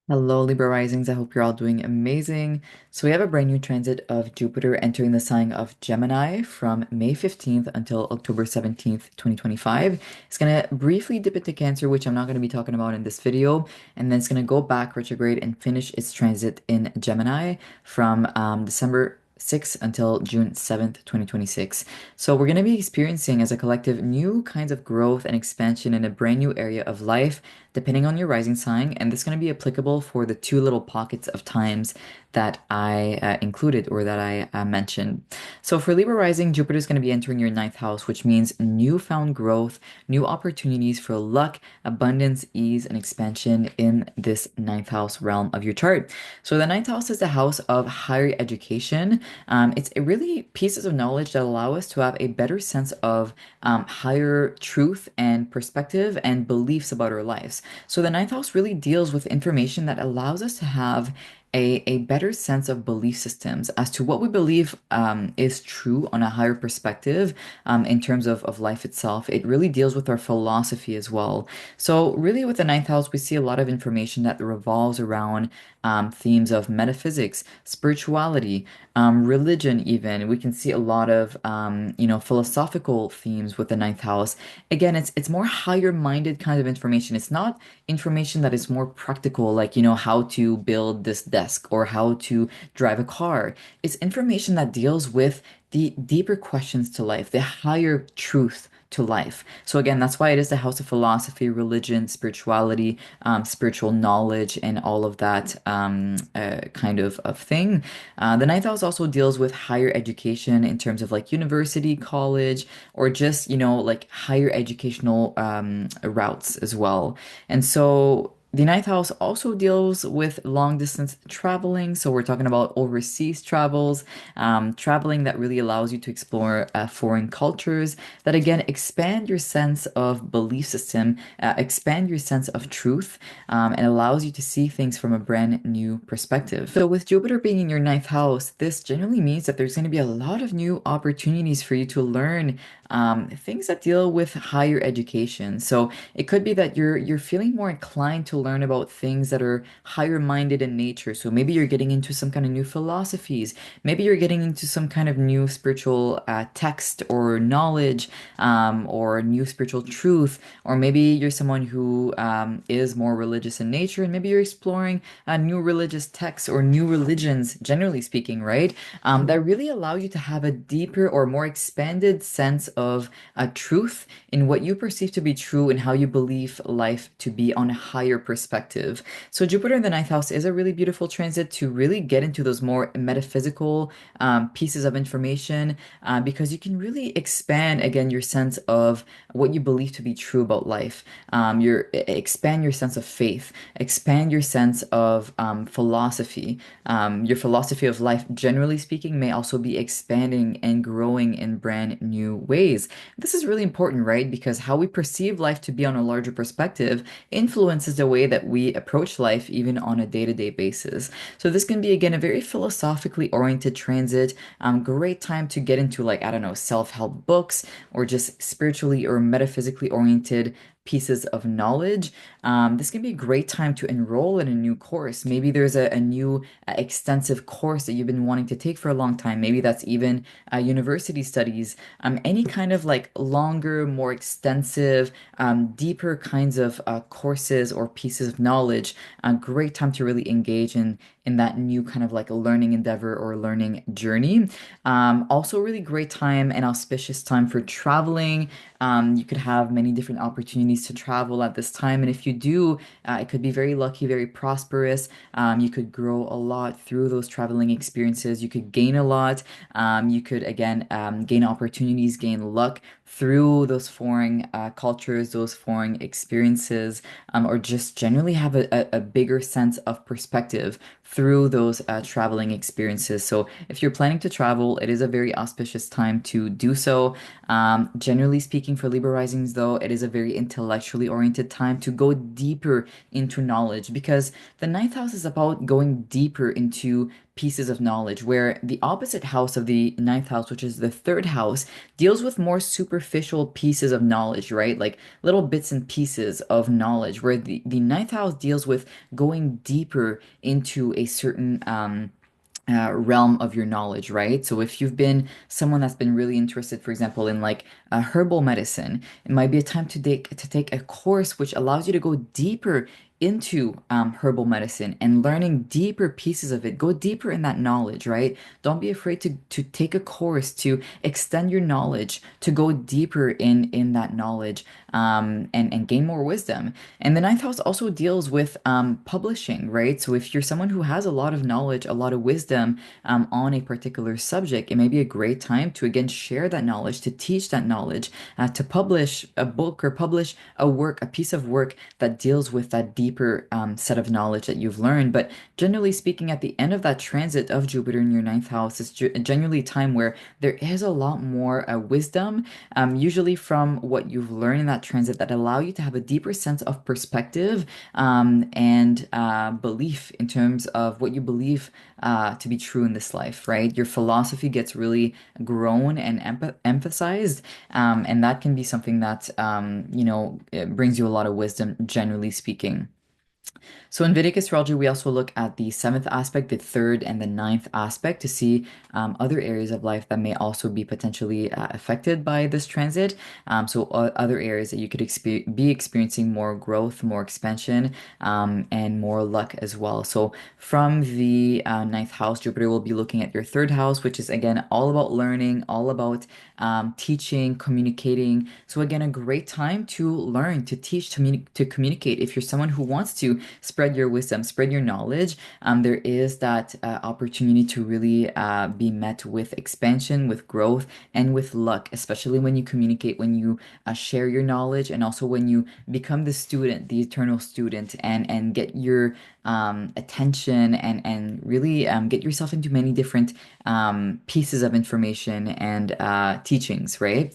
Hello, Libra risings. I hope you're all doing amazing. So, we have a brand new transit of Jupiter entering the sign of Gemini from May 15th until October 17th, 2025. It's going to briefly dip into Cancer, which I'm not going to be talking about in this video. And then it's going to go back retrograde and finish its transit in Gemini from December 6th until June 7th, 2026. So, we're going to be experiencing as a collective new kinds of growth and expansion in a brand new area of life depending on your rising sign, and this is going to be applicable for the two little pockets of times that I included or that I mentioned. So for Libra rising, Jupiter is going to be entering your ninth house, which means newfound growth, new opportunities for luck, abundance, ease, and expansion in this ninth house realm of your chart. So the ninth house is the house of higher education. It's really pieces of knowledge that allow us to have a better sense of higher truth and perspective and beliefs about our lives. So the ninth house really deals with information that allows us to have a better sense of belief systems as to what we believe is true on a higher perspective in terms of life itself. It really deals with our philosophy as well. So really with the ninth house, we see a lot of information that revolves around themes of metaphysics, spirituality, religion even. We can see a lot of philosophical themes with the ninth house. Again, it's more higher minded kind of information. It's not information that is more practical, like, how to build this desk or how to drive a car. It's information that deals with the deeper questions to life, the higher truth to life. So again, that's why it is the house of philosophy, religion, spirituality, spiritual knowledge, and all of that kind of thing. The ninth house also deals with higher education in terms of like university, college, or just, like higher educational routes as well. And so the ninth house also deals with long distance traveling. So we're talking about overseas travels, traveling that really allows you to explore foreign cultures that again expand your sense of belief system, expand your sense of truth, and allows you to see things from a brand new perspective. So with Jupiter being in your ninth house, this generally means that there's going to be a lot of new opportunities for you to learn things that deal with higher education. So it could be that you're feeling more inclined to learn about things that are higher minded in nature. So maybe you're getting into some kind of new philosophies. Maybe you're getting into some kind of new spiritual text or knowledge, or new spiritual truth. Or maybe you're someone who is more religious in nature, and maybe you're exploring new religious texts or new religions, generally speaking, right? That really allow you to have a deeper or more expanded sense of truth in what you perceive to be true and how you believe life to be on a higher perspective. So Jupiter in the ninth house is a really beautiful transit to really get into those more metaphysical pieces of information because you can really expand again your sense of what you believe to be true about life. Expand your sense of faith, expand your sense of philosophy. Your philosophy of life, generally speaking, may also be expanding and growing in brand new ways. This is really important, right? Because how we perceive life to be on a larger perspective influences the way that we approach life, even on a day-to-day basis. So this can be, again, a very philosophically oriented transit. Great time to get into, like, I don't know, self-help books or just spiritually or metaphysically oriented pieces of knowledge. This can be a great time to enroll in a new course. Maybe there's a new extensive course that you've been wanting to take for a long time. Maybe that's even university studies, any kind of like longer, more extensive, deeper kinds of courses or pieces of knowledge. A great time to really engage in that new kind of like learning endeavor or learning journey. Also, really great time and auspicious time for traveling. You could have many different opportunities to travel at this time. And if you do, it could be very lucky, very prosperous. You could grow a lot through those traveling experiences. You could gain a lot. You could, again, gain opportunities, gain luck through those foreign cultures, those foreign experiences, or just generally have a bigger sense of perspective through those traveling experiences. So if you're planning to travel, it is a very auspicious time to do so. Generally speaking, for Libra risings, though, it is a very intellectually oriented time to go deeper into knowledge because the ninth house is about going deeper into pieces of knowledge, where the opposite house of the ninth house, which is the third house, deals with more superficial pieces of knowledge, right? Like little bits and pieces of knowledge, where the ninth house deals with going deeper into a certain realm of your knowledge, right? So if you've been someone that's been really interested, for example, in like herbal medicine, it might be a time to take a course which allows you to go deeper into herbal medicine and learning deeper pieces of it. Go deeper in that knowledge, right? Don't be afraid to take a course to extend your knowledge, to go deeper in that knowledge, and gain more wisdom. And the ninth house also deals with publishing, right? So if you're someone who has a lot of knowledge, a lot of wisdom on a particular subject, it may be a great time to again share that knowledge, to teach that knowledge, to publish a book or publish a work, a piece of work that deals with that deeper set of knowledge that you've learned. But generally speaking, at the end of that transit of Jupiter in your ninth house, is generally a time where there is a lot more wisdom, usually from what you've learned in that transit, that allow you to have a deeper sense of perspective and belief in terms of what you believe to be true in this life, right? Your philosophy gets really grown and emphasized, and that can be something that, it brings you a lot of wisdom, generally speaking. So in Vedic astrology, we also look at the seventh aspect, the third, and the ninth aspect to see other areas of life that may also be potentially affected by this transit. So other areas that you could be experiencing more growth, more expansion, and more luck as well. So from the ninth house, Jupiter will be looking at your third house, which is again all about learning, all about teaching, communicating. So again, a great time to learn, to teach, to communicate. If you're someone who wants to spread your wisdom, spread your knowledge, there is that opportunity to really be met with expansion, with growth, and with luck, especially when you communicate, when you share your knowledge, and also when you become the student, the eternal student, and get your attention and really get yourself into many different pieces of information and teachings, right?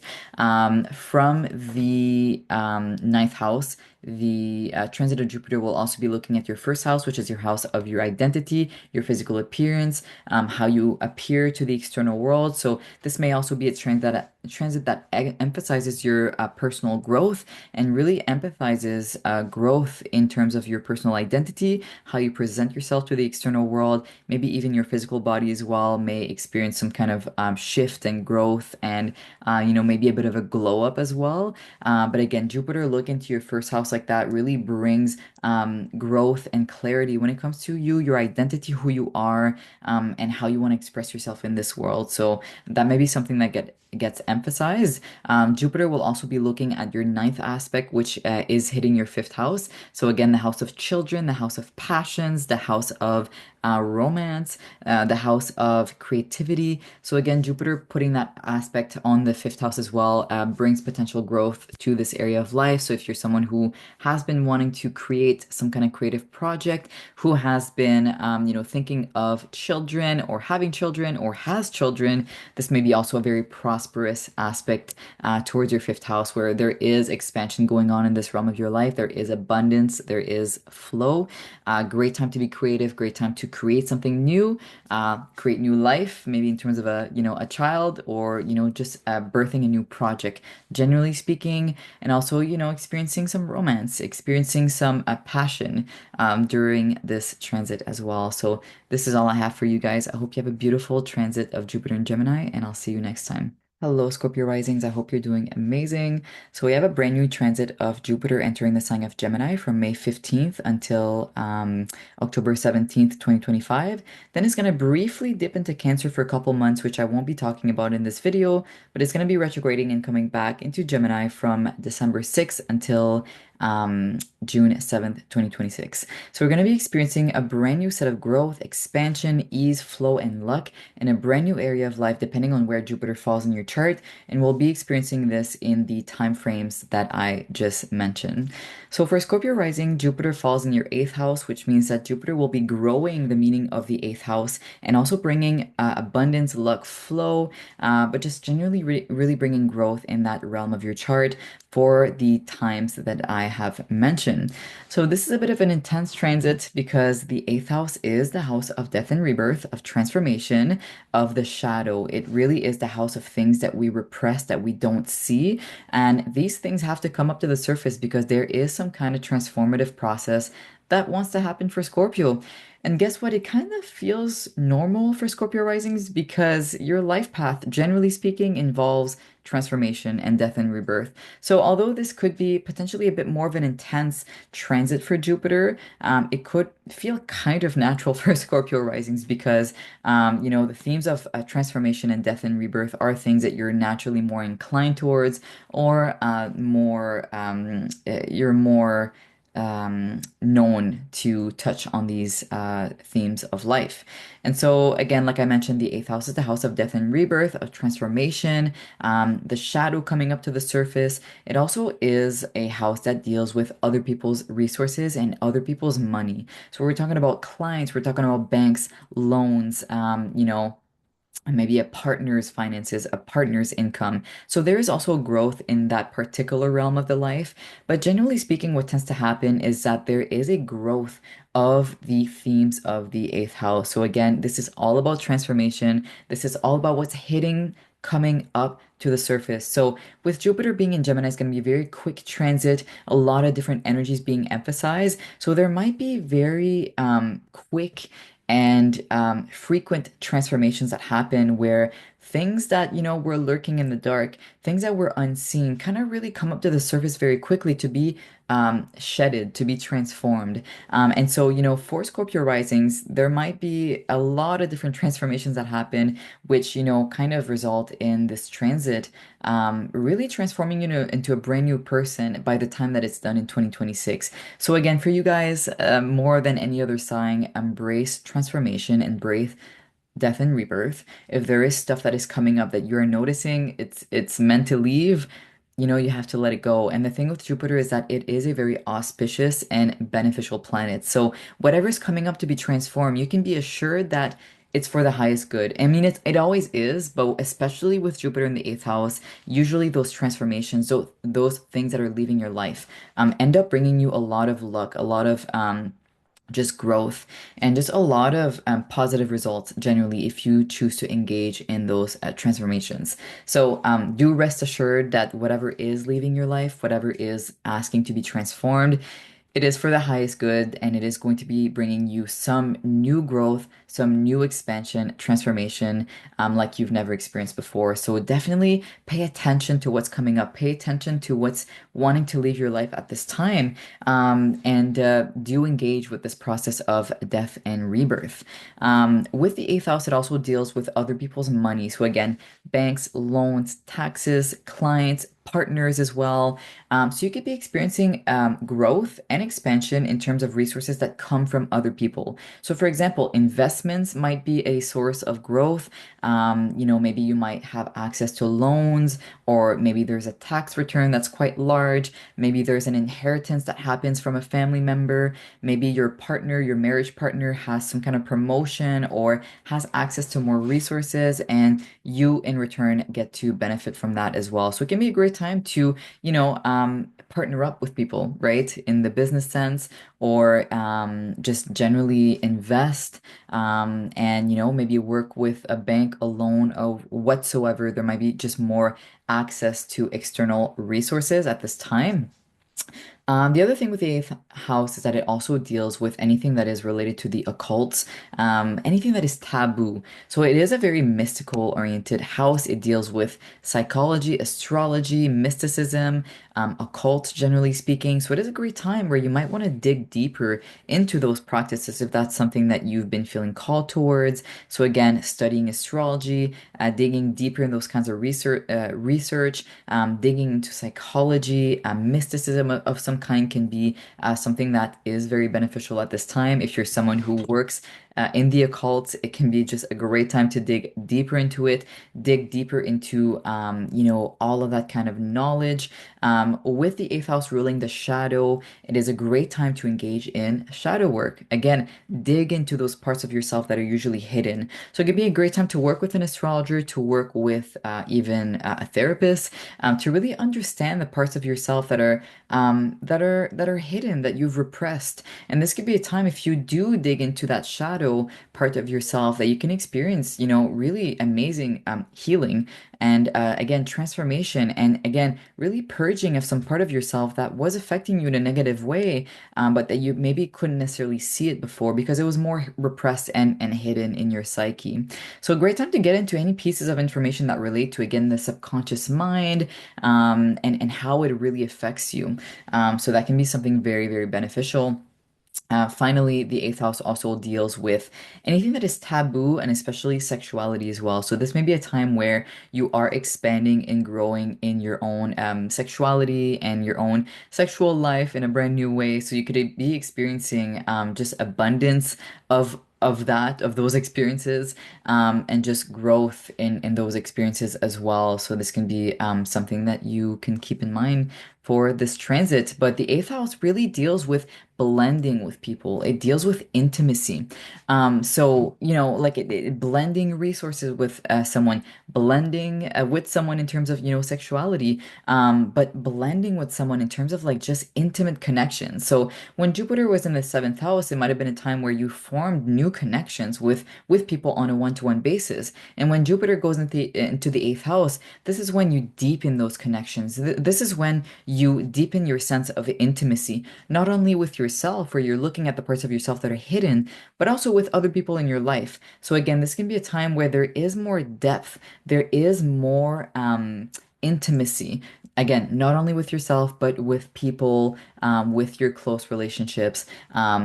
From the ninth house, the transit of Jupiter will also be looking at your first house, which is your house of your identity, your physical appearance, how you appear to the external world. So this may also be a transit that emphasizes your personal growth and really empathizes growth in terms of your personal identity, how you present yourself to the external world. Maybe even your physical body as well may experience some kind of shift and growth, and maybe a bit of a glow up as well. But again, Jupiter look into your first house like that really brings growth and clarity when it comes to you, your identity, who you are, and how you want to express yourself in this world. So that may be something that gets emphasized. Jupiter will also be looking at your ninth aspect, which is hitting your fifth house. So again, the house of children, the house of passions, the house of romance, the house of creativity. So again, Jupiter putting that aspect on the fifth house as well brings potential growth to this area of life. So if you're someone who has been wanting to create some kind of creative project, who has been, thinking of children or having children or has children, this may be also a very prosperous aspect towards your fifth house, where there is expansion going on in this realm of your life. There is abundance, there is flow. Great time to be creative, great time to create something new, create new life, maybe in terms of a child, or just birthing a new project, generally speaking, and also experiencing some romance, experiencing some passion during this transit as well. So this is all I have for you guys. I hope you have a beautiful transit of Jupiter and Gemini, and I'll see you next time. Hello, Scorpio risings. I hope you're doing amazing. So we have a brand new transit of Jupiter entering the sign of Gemini from May 15th until October 17th, 2025. Then it's going to briefly dip into Cancer for a couple months, which I won't be talking about in this video, but it's going to be retrograding and coming back into Gemini from December 6th until June 7th, 2026. So we're going to be experiencing a brand new set of growth, expansion, ease, flow, and luck in a brand new area of life, depending on where Jupiter falls in your chart. And we'll be experiencing this in the time frames that I just mentioned. So for Scorpio rising, Jupiter falls in your eighth house, which means that Jupiter will be growing the meaning of the eighth house and also bringing abundance, luck, flow, but just generally really bringing growth in that realm of your chart for the times that I have mentioned. So this is a bit of an intense transit because the eighth house is the house of death and rebirth, of transformation, of the shadow. It really is the house of things that we repress, that we don't see. And these things have to come up to the surface because there is some kind of transformative process that wants to happen for Scorpio. And guess what? It kind of feels normal for Scorpio risings because your life path, generally speaking, involves transformation and death and rebirth. So, although this could be potentially a bit more of an intense transit for Jupiter, it could feel kind of natural for Scorpio risings because, the themes of transformation and death and rebirth are things that you're naturally more inclined towards, or you're more known to touch on these themes of life. And so, again, like I mentioned, the eighth house is the house of death and rebirth, of transformation, the shadow coming up to the surface. It also is a house that deals with other people's resources and other people's money. So, we're talking about clients, we're talking about banks, loans, and maybe a partner's finances, a partner's income. So there is also growth in that particular realm of the life. But generally speaking, what tends to happen is that there is a growth of the themes of the eighth house. So again, this is all about transformation. This is all about what's hitting, coming up to the surface. So with Jupiter being in Gemini, it's going to be a very quick transit, a lot of different energies being emphasized. So there might be very quick and frequent transformations that happen where things that, were lurking in the dark, things that were unseen, kind of really come up to the surface very quickly to be shedded, to be transformed. And so, for Scorpio risings, there might be a lot of different transformations that happen, which, kind of result in this transit really transforming you into a brand new person by the time that it's done in 2026. So again, for you guys, more than any other sign, embrace transformation, embrace death and rebirth. If there is stuff that is coming up that you're noticing, it's meant to leave, you have to let it go. And the thing with Jupiter is that it is a very auspicious and beneficial planet. So whatever's coming up to be transformed, you can be assured that it's for the highest good. I mean, it always is, but especially with Jupiter in the eighth house, usually those transformations, those things that are leaving your life, end up bringing you a lot of luck, a lot of just growth, and just a lot of positive results generally if you choose to engage in those transformations. So do rest assured that whatever is leaving your life, whatever is asking to be transformed, it is for the highest good, and it is going to be bringing you some new growth, some new expansion, transformation, like you've never experienced before. So definitely pay attention to what's coming up. Pay attention to what's wanting to leave your life at this time, and do engage with this process of death and rebirth. With the eighth house, it also deals with other people's money. So again, banks, loans, taxes, clients, partners as well. So you could be experiencing growth and expansion in terms of resources that come from other people. So for example, investments might be a source of growth. Maybe you might have access to loans, or maybe there's a tax return that's quite large. Maybe there's an inheritance that happens from a family member. Maybe your partner, your marriage partner has some kind of promotion or has access to more resources, and you in return get to benefit from that as well. So it can be a great time to, partner up with people, right? In the business sense, or just generally invest, and, maybe work with a bank, a loan, of whatsoever. There might be just more access to external resources at this time. The other thing with the eighth house is that it also deals with anything that is related to the occult, anything that is taboo. So it is a very mystical oriented house. It deals with psychology, astrology, mysticism, occult, generally speaking. So it is a great time where you might want to dig deeper into those practices if that's something that you've been feeling called towards. So again, studying astrology, digging deeper in those kinds of research, digging into psychology, mysticism of some some kind can be something that is very beneficial at this time. If you're someone who works in the occult, it can be just a great time to dig deeper into it, dig deeper into, all of that kind of knowledge. With the eighth house ruling the shadow, it is a great time to engage in shadow work. Again, dig into those parts of yourself that are usually hidden. So it could be a great time to work with an astrologer, to work with even a therapist, to really understand the parts of yourself that are hidden, that you've repressed. And this could be a time if you do dig into that shadow part of yourself that you can experience, really amazing healing and again transformation, and again really purging of some part of yourself that was affecting you in a negative way, but that you maybe couldn't necessarily see it before because it was more repressed and hidden in your psyche. So a great time to get into any pieces of information that relate to, again, the subconscious mind, and how it really affects you. So that can be something very, very beneficial. Finally, the eighth house also deals with anything that is taboo and especially sexuality as well. So this may be a time where you are expanding and growing in your own sexuality and your own sexual life in a brand new way. So you could be experiencing just abundance of those experiences, and just growth in those experiences as well. So this can be something that you can keep in mind for this transit. But the eighth house really deals with blending with people. It deals with intimacy. So, like blending resources with someone, blending with someone in terms of, sexuality, but blending with someone in terms of like just intimate connection. So when Jupiter was in the seventh house, it might have been a time where you formed new connections with people on a one-to-one basis. And when Jupiter goes into the eighth house, this is when you deepen those connections. This is when you deepen your sense of intimacy, not only with yourself, where you're looking at the parts of yourself that are hidden, but also with other people in your life. So again, this can be a time where there is more depth, there is more intimacy. Again, not only with yourself, but with people, with your close relationships.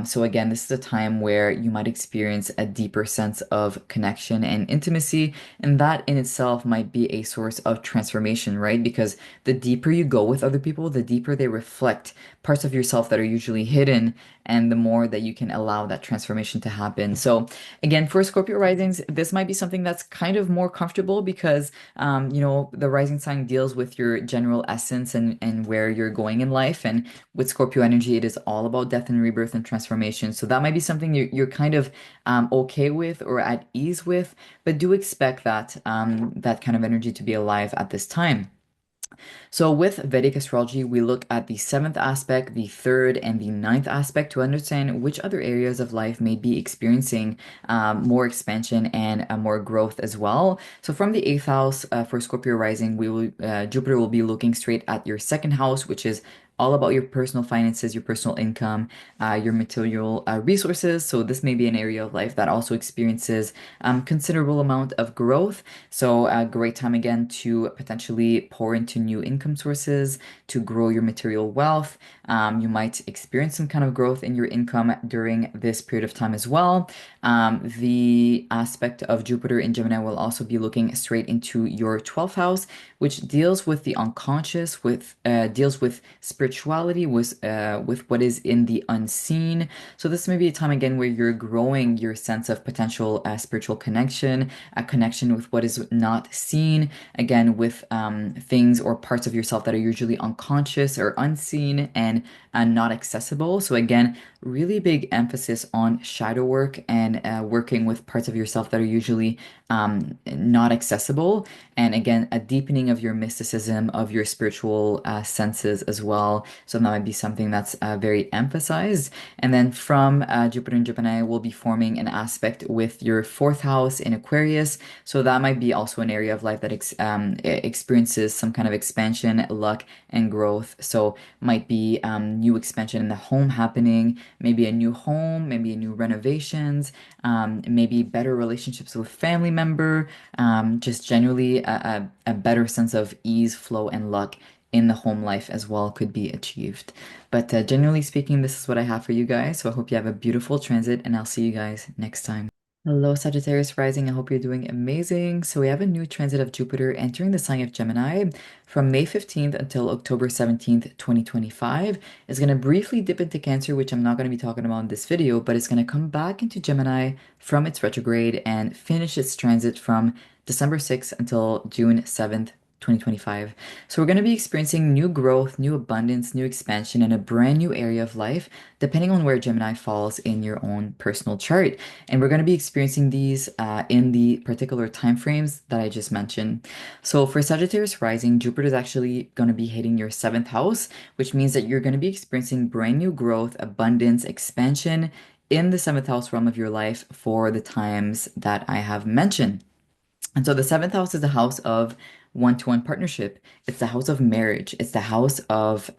So again, this is a time where you might experience a deeper sense of connection and intimacy, and that in itself might be a source of transformation, right? Because the deeper you go with other people, the deeper they reflect parts of yourself that are usually hidden, and the more that you can allow that transformation to happen. So again, for Scorpio risings, this might be something that's kind of more comfortable because the rising sign deals with your general essence and where you're going in life. And with Scorpio energy, it is all about death and rebirth and transformation. So that might be something you're kind of okay with or at ease with, but do expect that kind of energy to be alive at this time. So with Vedic astrology, we look at the seventh aspect, the third, and the ninth aspect to understand which other areas of life may be experiencing more expansion and more growth as well. So from the eighth house for Scorpio rising, Jupiter will be looking straight at your second house, which is all about your personal finances, your personal income, your material resources. So this may be an area of life that also experiences considerable amount of growth. So a great time again to potentially pour into new income sources, to grow your material wealth. You might experience some kind of growth in your income during this period of time as well. The aspect of Jupiter in Gemini will also be looking straight into your 12th house, which deals with the unconscious, deals with spirituality, with what is in the unseen. So this may be a time again where you're growing your sense of potential spiritual connection, a connection with what is not seen, again with things or parts of yourself that are usually unconscious or unseen and not accessible. So again, really big emphasis on shadow work and working with parts of yourself that are usually not accessible. And again, a deepening of your mysticism, of your spiritual senses as well. So that might be something that's very emphasized. And then from Jupiter and Gemini, will be forming an aspect with your fourth house in Aquarius. So that might be also an area of life that experiences some kind of expansion, luck, and growth. So might be new expansion in the home happening, maybe a new home, maybe a new renovations, maybe better relationships with family member, just generally a better sense of ease, flow, and luck in the home life as well could be achieved. But generally speaking, this is what I have for you guys. So I hope you have a beautiful transit, and I'll see you guys next time. Hello, Sagittarius rising. I hope you're doing amazing. So, we have a new transit of Jupiter entering the sign of Gemini from May 15th until October 17th, 2025. It's going to briefly dip into Cancer, which I'm not going to be talking about in this video, but it's going to come back into Gemini from its retrograde and finish its transit from December 6th until June 7th. 2025. So we're going to be experiencing new growth, new abundance, new expansion in a brand new area of life, depending on where Gemini falls in your own personal chart. And we're going to be experiencing these in the particular time frames that I just mentioned. So for Sagittarius rising, Jupiter is actually going to be hitting your seventh house, which means that you're going to be experiencing brand new growth, abundance, expansion in the seventh house realm of your life for the times that I have mentioned. And so the seventh house is the house of one-to-one partnership. It's the house of marriage. It's the house of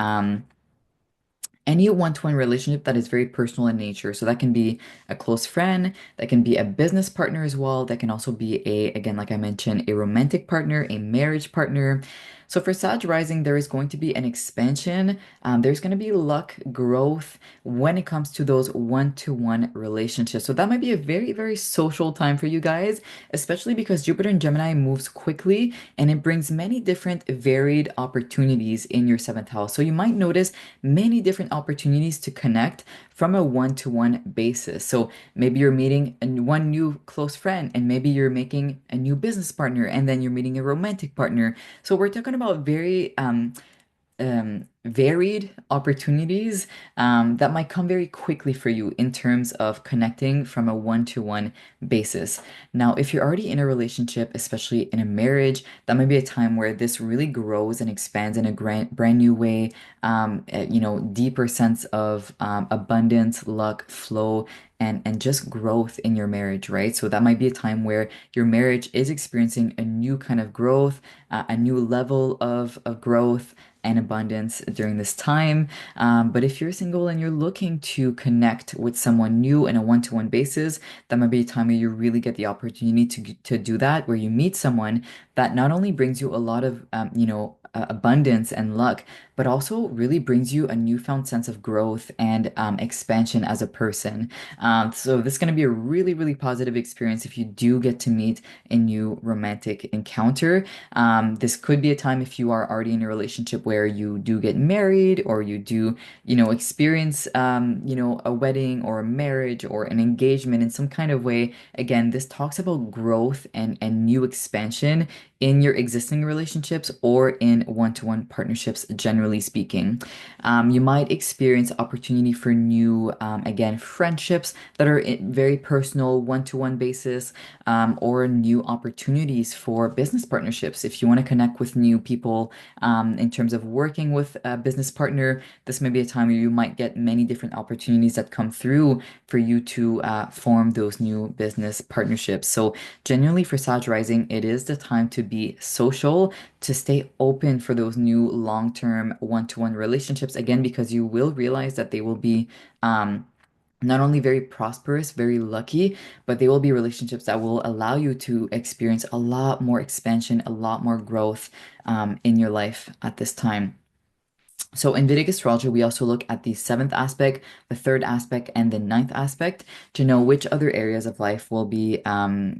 any one-to-one relationship that is very personal in nature. So that can be a close friend, that can be a business partner as well, that can also be again, like I mentioned, a romantic partner, a marriage partner. So for Sag rising, there is going to be an expansion. There's going to be luck, growth when it comes to those one-to-one relationships. So that might be a very, very social time for you guys, especially because Jupiter in Gemini moves quickly and it brings many different varied opportunities in your seventh house. So you might notice many different opportunities to connect from a one-to-one basis. So maybe you're meeting one new close friend, and maybe you're making a new business partner, and then you're meeting a romantic partner. So we're talking about very varied opportunities that might come very quickly for you in terms of connecting from a one-to-one basis. Now, if you're already in a relationship, especially in a marriage, that might be a time where this really grows and expands in a brand new way, deeper sense of abundance, luck, flow, and just growth in your marriage, right? So that might be a time where your marriage is experiencing a new kind of growth, a new level of growth and abundance during this time. But if you're single and you're looking to connect with someone new in a one-to-one basis, that might be a time where you really get the opportunity to do that, where you meet someone that not only brings you a lot of, abundance and luck, but also really brings you a newfound sense of growth and expansion as a person. So this is going to be a really, really positive experience if you do get to meet a new romantic encounter. This could be a time if you are already in a relationship where you do get married or you do, experience, a wedding or a marriage or an engagement in some kind of way. Again, this talks about growth and new expansion in your existing relationships or in one-to-one partnerships, generally speaking. You might experience opportunity for new, again, friendships that are very personal, one-to-one basis, or new opportunities for business partnerships. If you want to connect with new people in terms of working with a business partner, this may be a time where you might get many different opportunities that come through for you to form those new business partnerships. So generally for Sag rising, it is the time to be social, to stay open for those new long-term one-to-one relationships, again, because you will realize that they will be not only very prosperous, very lucky, but they will be relationships that will allow you to experience a lot more expansion, a lot more growth in your life at this time. So in Vedic astrology, we also look at the seventh aspect, the third aspect, and the ninth aspect to know which other areas of life will be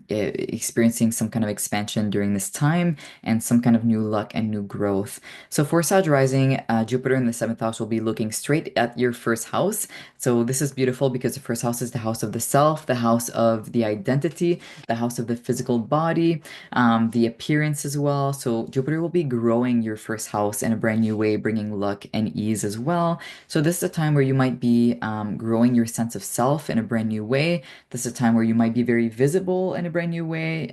experiencing some kind of expansion during this time and some kind of new luck and new growth. So for Sag rising, Jupiter in the seventh house will be looking straight at your first house. So this is beautiful because the first house is the house of the self, the house of the identity, the house of the physical body, the appearance as well. So Jupiter will be growing your first house in a brand new way, bringing luck and ease as well. So this is a time where you might be growing your sense of self in a brand new way. This is a time where you might be very visible in a brand new way.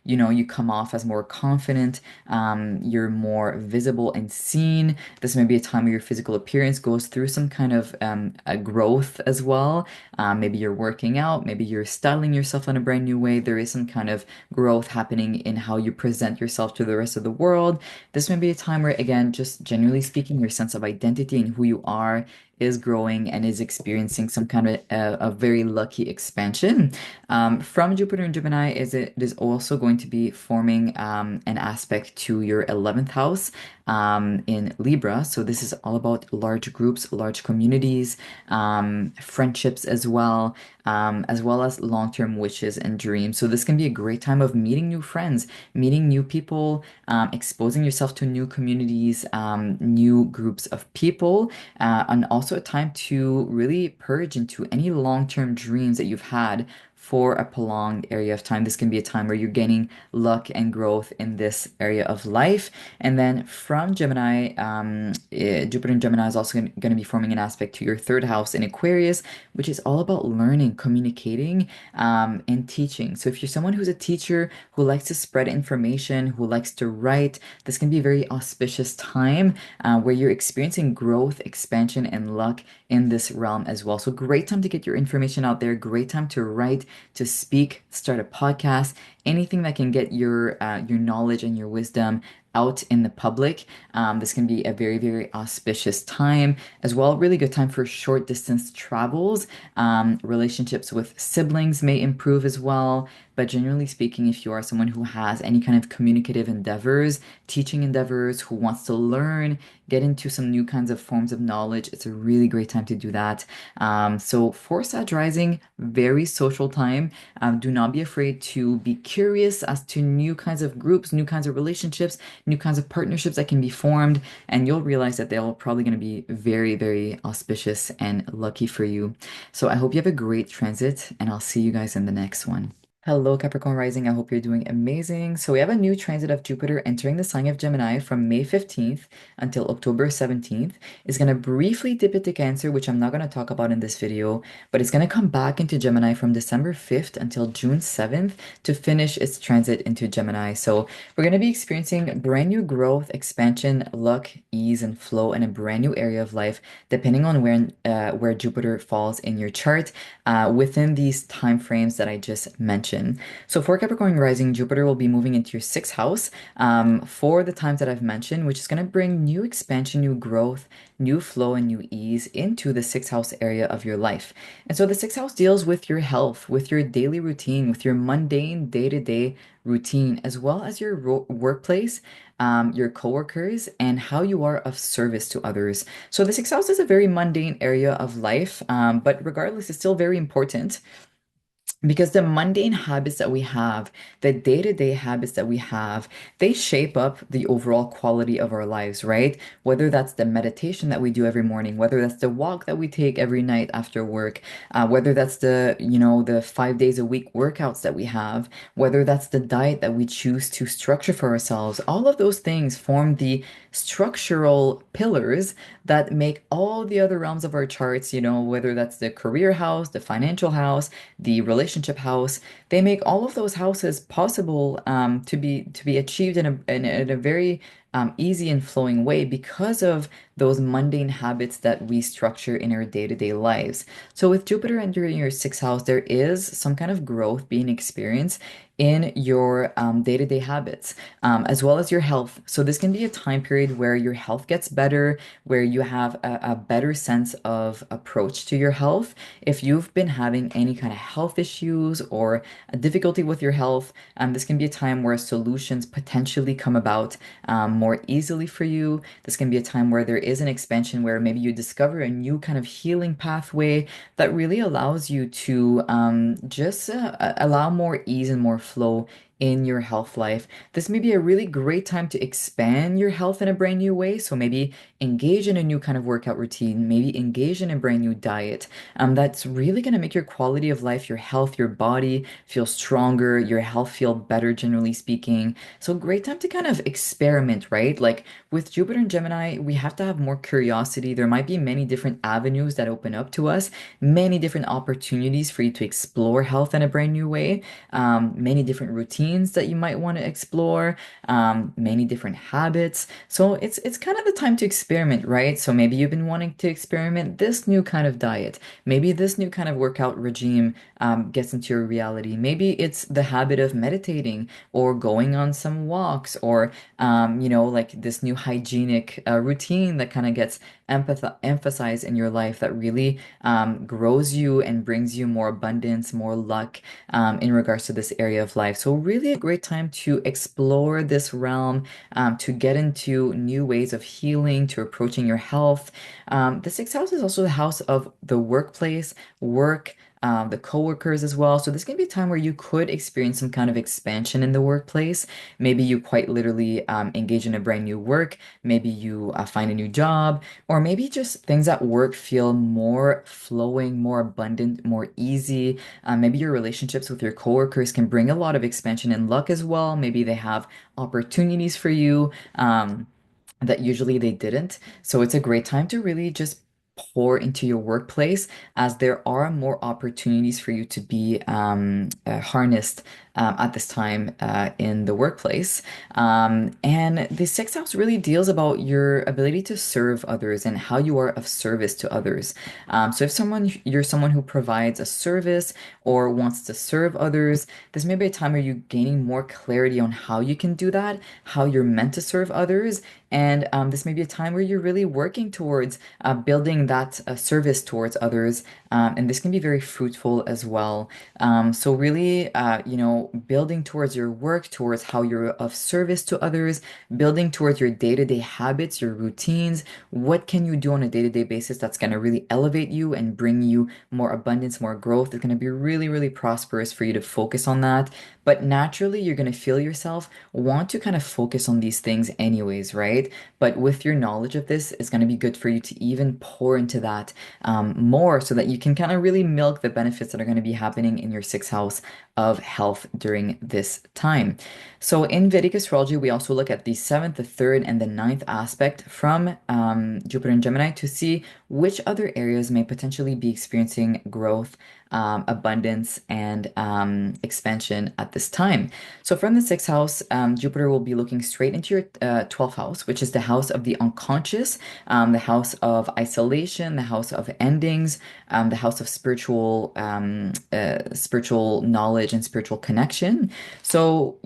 You come off as more confident. You're more visible and seen. This may be a time where your physical appearance goes through some kind of a growth as well. Maybe you're working out. Maybe you're styling yourself in a brand new way. There is some kind of growth happening in how you present yourself to the rest of the world. This may be a time where, again, just generally speaking, your sense of identity and who you are is growing and is experiencing some kind of a very lucky expansion. From Jupiter and Gemini, it is also going to be forming an aspect to your 11th house in Libra. So this is all about large groups, large communities, friendships as well as long-term wishes and dreams. So this can be a great time of meeting new friends, meeting new people, exposing yourself to new communities, new groups of people, and also a time to really purge into any long-term dreams that you've had for a prolonged area of time. This can be a time where you're gaining luck and growth in this area of life. And then from Gemini, Jupiter and Gemini is also going to be forming an aspect to your third house in Aquarius, which is all about learning, communicating, and teaching. So if you're someone who's a teacher who likes to spread information, who likes to write, this can be a very auspicious time where you're experiencing growth, expansion, and luck in this realm as well. So great time to get your information out there, great time to write, to speak, start a podcast, anything that can get your knowledge and your wisdom out in the public. This can be a very, very auspicious time as well. Really good time for short distance travels. Relationships with siblings may improve as well. But generally speaking, if you are someone who has any kind of communicative endeavors, teaching endeavors, who wants to learn, get into some new kinds of forms of knowledge, it's a really great time to do that. So for Sag Rising, very social time. Do not be afraid to be curious as to new kinds of groups, new kinds of relationships, new kinds of partnerships that can be formed, and you'll realize that they're probably going to be very, very auspicious and lucky for you. So I hope you have a great transit, and I'll see you guys in the next one. Hello, Capricorn rising. I hope you're doing amazing. So we have a new transit of Jupiter entering the sign of Gemini from May 15th until October 17th. It's going to briefly dip into Cancer, which I'm not going to talk about in this video, but it's going to come back into Gemini from December 5th until June 7th to finish its transit into Gemini. So we're going to be experiencing brand new growth, expansion, luck, ease, and flow in a brand new area of life, depending on where Jupiter falls in your chart within these time frames that I just mentioned. So for Capricorn rising, Jupiter will be moving into your sixth house for the times that I've mentioned, which is going to bring new expansion, new growth, new flow, and new ease into the sixth house area of your life. And so the sixth house deals with your health, with your daily routine, with your mundane day-to-day routine, as well as your workplace, your coworkers, and how you are of service to others. So the sixth house is a very mundane area of life, but regardless, it's still very important because the mundane habits that we have, the day-to-day habits that we have, they shape up the overall quality of our lives, right? Whether that's the meditation that we do every morning, whether that's the walk that we take every night after work, whether that's the 5 days a week workouts that we have, whether that's the diet that we choose to structure for ourselves, all of those things form the structural pillars that make all the other realms of our charts, whether that's the career house, the financial house, the relationship house, they make all of those houses possible to be achieved in a very easy and flowing way because of those mundane habits that we structure in our day-to-day lives. So with Jupiter entering your sixth house, there is some kind of growth being experienced in your day-to-day habits, as well as your health. So this can be a time period where your health gets better, where you have a better sense of approach to your health. If you've been having any kind of health issues or a difficulty with your health, this can be a time where solutions potentially come about more easily for you. This can be a time where there is an expansion where maybe you discover a new kind of healing pathway that really allows you to just allow more ease and more flow in your health life. This may be a really great time to expand your health in a brand new way. So maybe engage in a new kind of workout routine, maybe engage in a brand new diet. That's really going to make your quality of life, your health, your body feel stronger, your health feel better, generally speaking. So great time to kind of experiment, right? Like with Jupiter and Gemini, we have to have more curiosity. There might be many different avenues that open up to us, many different opportunities for you to explore health in a brand new way, many different routines that you might want to explore, many different habits. So it's kind of the time to experiment, right? So maybe you've been wanting to experiment this new kind of diet. Maybe this new kind of workout regime gets into your reality. Maybe it's the habit of meditating or going on some walks or like this new hygienic routine that kind of gets emphasize in your life that really grows you and brings you more abundance, more luck in regards to this area of life. So really a great time to explore this realm, to get into new ways of healing, to approaching your health. The sixth house is also the house of the workplace, work, the coworkers as well. So this can be a time where you could experience some kind of expansion in the workplace. Maybe you quite literally engage in a brand new work. Maybe you find a new job, or maybe just things at work feel more flowing, more abundant, more easy. Maybe your relationships with your coworkers can bring a lot of expansion and luck as well. Maybe they have opportunities for you. That usually they didn't. So it's a great time to really just pour into your workplace as there are more opportunities for you to be harnessed at this time in the workplace. And the sixth house really deals about your ability to serve others and how you are of service to others. So if you're someone who provides a service or wants to serve others, this may be a time where you're gaining more clarity on how you can do that, how you're meant to serve others, and this may be a time where you're really working towards building that service towards others. And this can be very fruitful as well. So really, building towards your work, towards how you're of service to others, building towards your day-to-day habits, your routines. What can you do on a day-to-day basis that's going to really elevate you and bring you more abundance, more growth? It's going to be really, really prosperous for you to focus on that. But naturally, you're going to feel yourself want to kind of focus on these things anyways, right? But with your knowledge of this, it's going to be good for you to even pour into that more so that you can kind of really milk the benefits that are going to be happening in your sixth house of health during this time. So in Vedic astrology, we also look at the seventh, the third, and the ninth aspect from Jupiter and Gemini to see which other areas may potentially be experiencing growth, abundance, and expansion at this time. So from the sixth house, Jupiter will be looking straight into your 12th house, which is the house of the unconscious, the house of isolation, the house of endings, the house of spiritual knowledge and spiritual connection. So,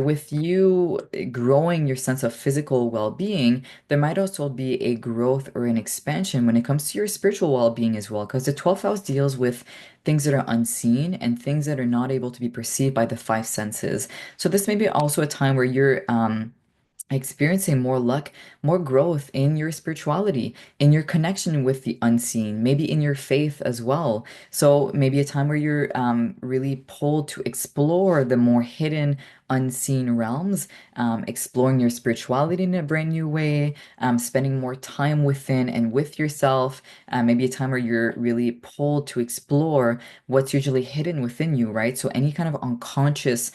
with you growing your sense of physical well-being, there might also be a growth or an expansion when it comes to your spiritual well-being as well, because the 12th house deals with things that are unseen and things that are not able to be perceived by the five senses. So this may be also a time where you're experiencing more luck, more growth in your spirituality, in your connection with the unseen, maybe in your faith as well. So maybe a time where you're really pulled to explore the more hidden, unseen realms, exploring your spirituality in a brand new way, spending more time within and with yourself. Maybe a time where you're really pulled to explore what's usually hidden within you, right? So any kind of unconscious,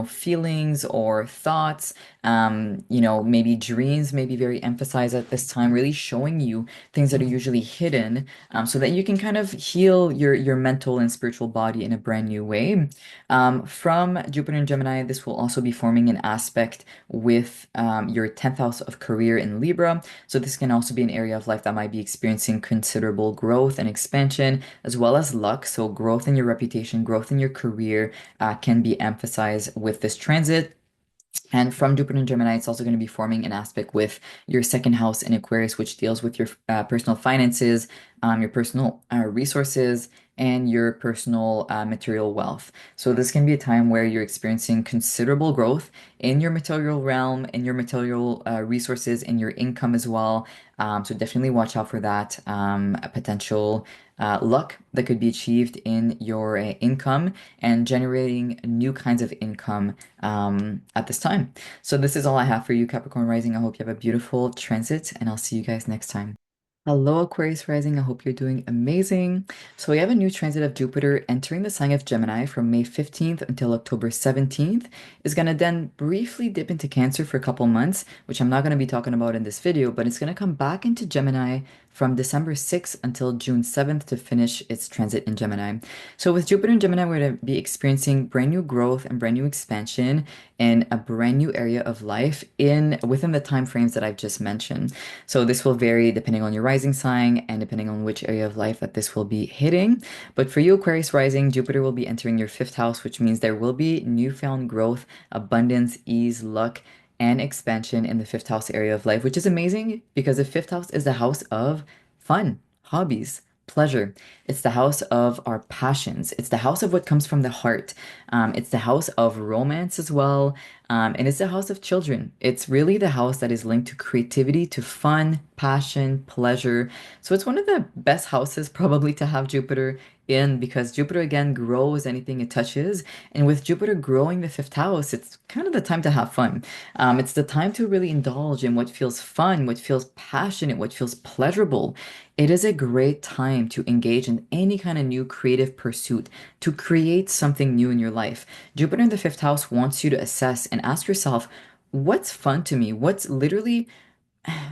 feelings or thoughts, maybe dreams may be very emphasized at this time, really showing you things that are usually hidden, so that you can kind of heal your mental and spiritual body in a brand new way. From Jupiter and Gemini, this will also be forming an aspect with your 10th house of career in Libra. So this can also be an area of life that might be experiencing considerable growth and expansion, as well as luck. So growth in your reputation, growth in your career can be emphasized with this transit. And from Jupiter and Gemini, it's also going to be forming an aspect with your second house in Aquarius, which deals with your personal finances, your personal resources, and your personal material wealth. So this can be a time where you're experiencing considerable growth in your material realm, in your material resources, in your income as well. So definitely watch out for that potential luck that could be achieved in your income and generating new kinds of income at this time. So this is all I have for you, Capricorn Rising. I hope you have a beautiful transit, and I'll see you guys next time. Hello, Aquarius Rising. I hope you're doing amazing. So we have a new transit of Jupiter entering the sign of Gemini from May 15th until October 17th. It's going to then briefly dip into Cancer for a couple months, which I'm not going to be talking about in this video, but it's going to come back into Gemini from December 6th until June 7th to finish its transit in Gemini. So with Jupiter in Gemini, we're going to be experiencing brand new growth and brand new expansion in a brand new area of life within the time frames that I've just mentioned. So this will vary depending on your rising sign and depending on which area of life that this will be hitting. But for you, Aquarius rising, Jupiter will be entering your fifth house, which means there will be newfound growth, abundance, ease, luck, and expansion in the fifth house area of life, which is amazing because the fifth house is the house of fun, hobbies, pleasure. It's the house of our passions. It's the house of what comes from the heart. It's the house of romance as well. And it's the house of children. It's really the house that is linked to creativity, to fun, passion, pleasure. So it's one of the best houses probably to have Jupiter in because Jupiter again grows anything it touches. And with Jupiter growing the fifth house, it's kind of the time to have fun. It's the time to really indulge in what feels fun, what feels passionate, what feels pleasurable. It is a great time to engage in any kind of new creative pursuit, to create something new in your life. Jupiter in the fifth house wants you to assess and ask yourself, what's fun to me? What's literally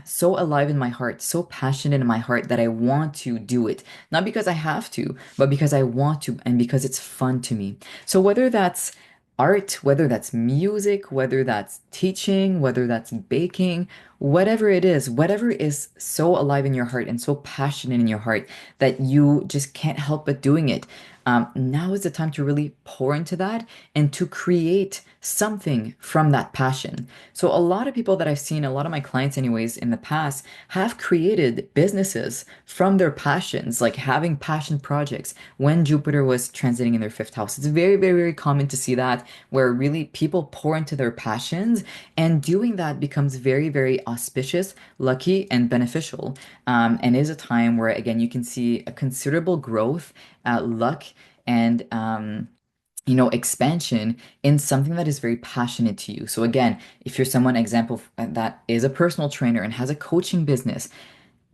so alive in my heart, so passionate in my heart that I want to do it. Not because I have to, but because I want to and because it's fun to me. So whether that's art, whether that's music, whether that's teaching, whether that's baking, whatever it is, whatever is so alive in your heart and so passionate in your heart that you just can't help but doing it. Now is the time to really pour into that and to create something from that passion. So a lot of people that I've seen, a lot of my clients anyways in the past have created businesses from their passions, like having passion projects when Jupiter was transiting in their fifth house. It's very, very, very common to see that where really people pour into their passions and doing that becomes very, very auspicious, lucky, and beneficial. And is a time where, again, you can see a considerable growth, luck, and expansion in something that is very passionate to you. So again, if you're someone, example, that is a personal trainer and has a coaching business,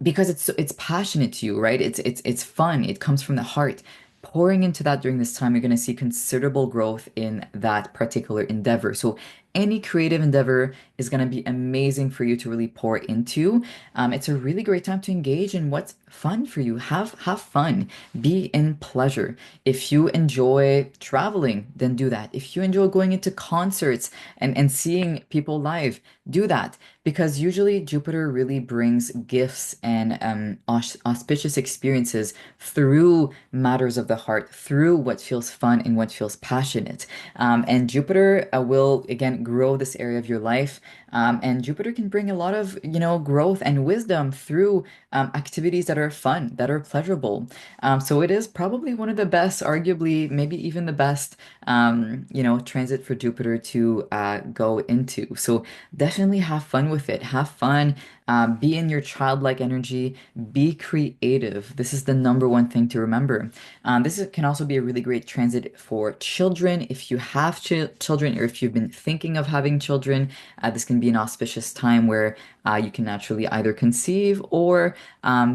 because it's passionate to you, right? It's fun. It comes from the heart. Pouring into that during this time, you're going to see considerable growth in that particular endeavor. So any creative endeavor is going to be amazing for you to really pour into. It's a really great time to engage in what's fun for you. Have fun. Be in pleasure. If you enjoy traveling, then do that. If you enjoy going into concerts and seeing people live, do that. Because usually Jupiter really brings gifts and auspicious experiences through matters of the heart, through what feels fun and what feels passionate. And Jupiter will again grow this area of your life. And Jupiter can bring a lot of, growth and wisdom through activities that are fun, that are pleasurable. So it is probably one of the best, arguably, maybe even the best, transit for Jupiter to go into. So definitely have fun with it. Have fun. Be in your childlike energy. Be creative. This is the number one thing to remember. Can also be a really great transit for children. If you have children or if you've been thinking of having children, this can be an auspicious time where you can naturally either conceive or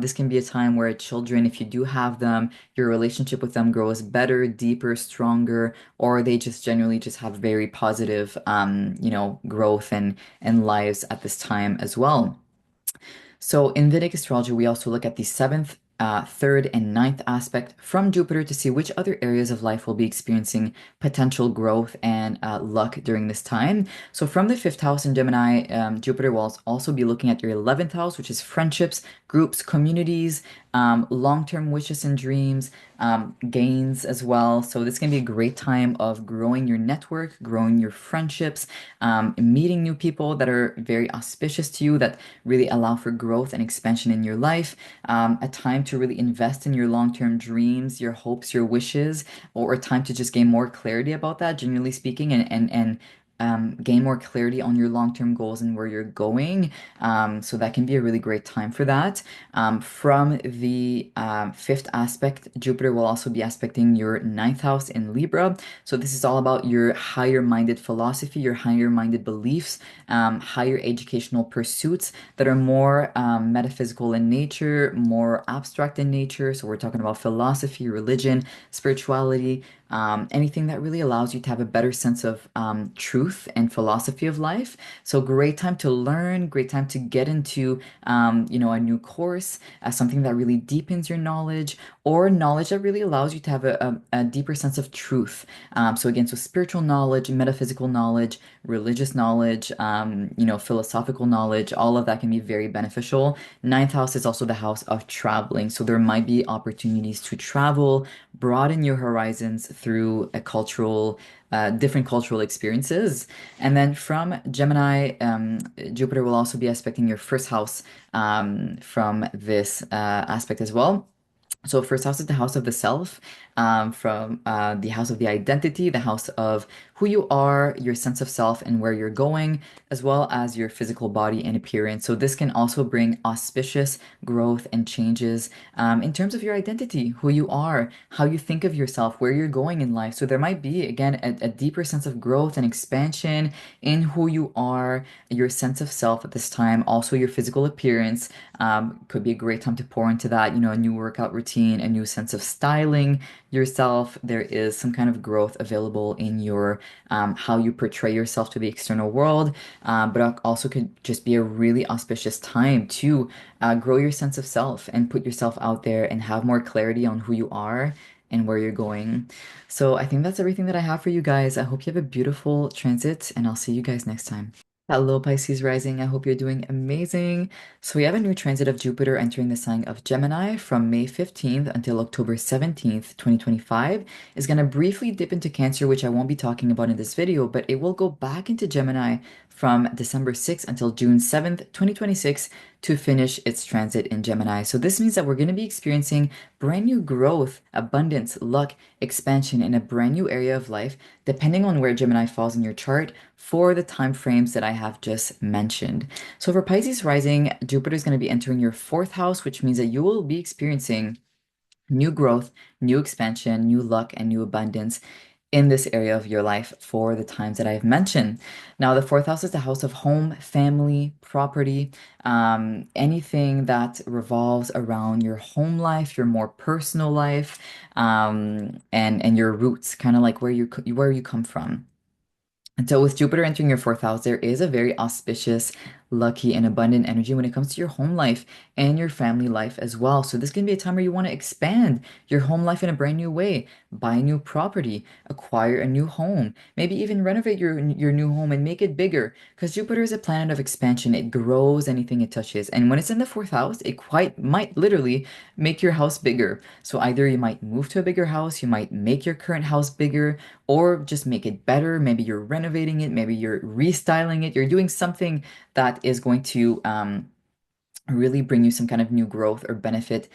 this can be a time where children, if you do have them, your relationship with them grows better, deeper, stronger, or they just generally just have very positive, growth and lives at this time as well. So in Vedic astrology, we also look at the seventh, third, and ninth aspect from Jupiter to see which other areas of life will be experiencing potential growth and luck during this time. So from the fifth house in Gemini, Jupiter will also be looking at your 11th house, which is friendships, groups, communities, long-term wishes and dreams, gains as well. So this can be a great time of growing your network, growing your friendships, meeting new people that are very auspicious to you, that really allow for growth and expansion in your life. A time to really invest in your long-term dreams, your hopes, your wishes, or a time to just gain more clarity about that, generally speaking, and gain more clarity on your long-term goals and where you're going. So that can be a really great time for that. From the fifth aspect, Jupiter will also be aspecting your ninth house in Libra. So this is all about your higher-minded philosophy, your higher-minded beliefs, higher educational pursuits that are more metaphysical in nature, more abstract in nature. So we're talking about philosophy, religion, spirituality, anything that really allows you to have a better sense of truth and philosophy of life. So great time to learn, great time to get into, a new course, something that really deepens your knowledge or knowledge that really allows you to have a deeper sense of truth. So again, so spiritual knowledge, metaphysical knowledge, religious knowledge, philosophical knowledge, all of that can be very beneficial. Ninth house is also the house of traveling. So there might be opportunities to travel, broaden your horizons through a different cultural experiences. And then from Gemini, Jupiter will also be aspecting your first house from this aspect as well. So first house is the house of the self, from the house of the identity, the house of who you are, your sense of self, and where you're going, as well as your physical body and appearance. So this can also bring auspicious growth and changes in terms of your identity, who you are, how you think of yourself, where you're going in life. So there might be, again, a deeper sense of growth and expansion in who you are, your sense of self at this time, also your physical appearance. Could be a great time to pour into that, a new workout routine, a new sense of styling yourself. There is some kind of growth available in your how you portray yourself to the external world, but also could just be a really auspicious time to grow your sense of self and put yourself out there and have more clarity on who you are and where you're going. So I think that's everything that I have for you guys. I hope you have a beautiful transit, and I'll see you guys next time. Hello, Pisces rising. I hope you're doing amazing. So we have a new transit of Jupiter entering the sign of Gemini from May 15th until October 17th, 2025. It's going to briefly dip into Cancer, which I won't be talking about in this video, but it will go back into Gemini from December 6th until June 7th, 2026 to finish its transit in Gemini. So this means that we're going to be experiencing brand new growth, abundance, luck, expansion in a brand new area of life, depending on where Gemini falls in your chart for the time frames that I have just mentioned. So for Pisces rising, Jupiter is going to be entering your fourth house, which means that you will be experiencing new growth, new expansion, new luck, and new abundance in this area of your life for the times that I've mentioned. Now, the fourth house is the house of home, family, property, anything that revolves around your home life, your more personal life, and your roots, kind of like where you come from. And so with Jupiter entering your fourth house, there is a very auspicious, lucky, and abundant energy when it comes to your home life and your family life as well. So this can be a time where you want to expand your home life in a brand new way, buy new property, acquire a new home, maybe even renovate your new home and make it bigger. Because Jupiter is a planet of expansion. It grows anything it touches. And when it's in the fourth house, it quite might literally make your house bigger. So either you might move to a bigger house, you might make your current house bigger, or just make it better. Maybe you're renovating it, maybe you're restyling it, you're doing something that is going to really bring you some kind of new growth or benefit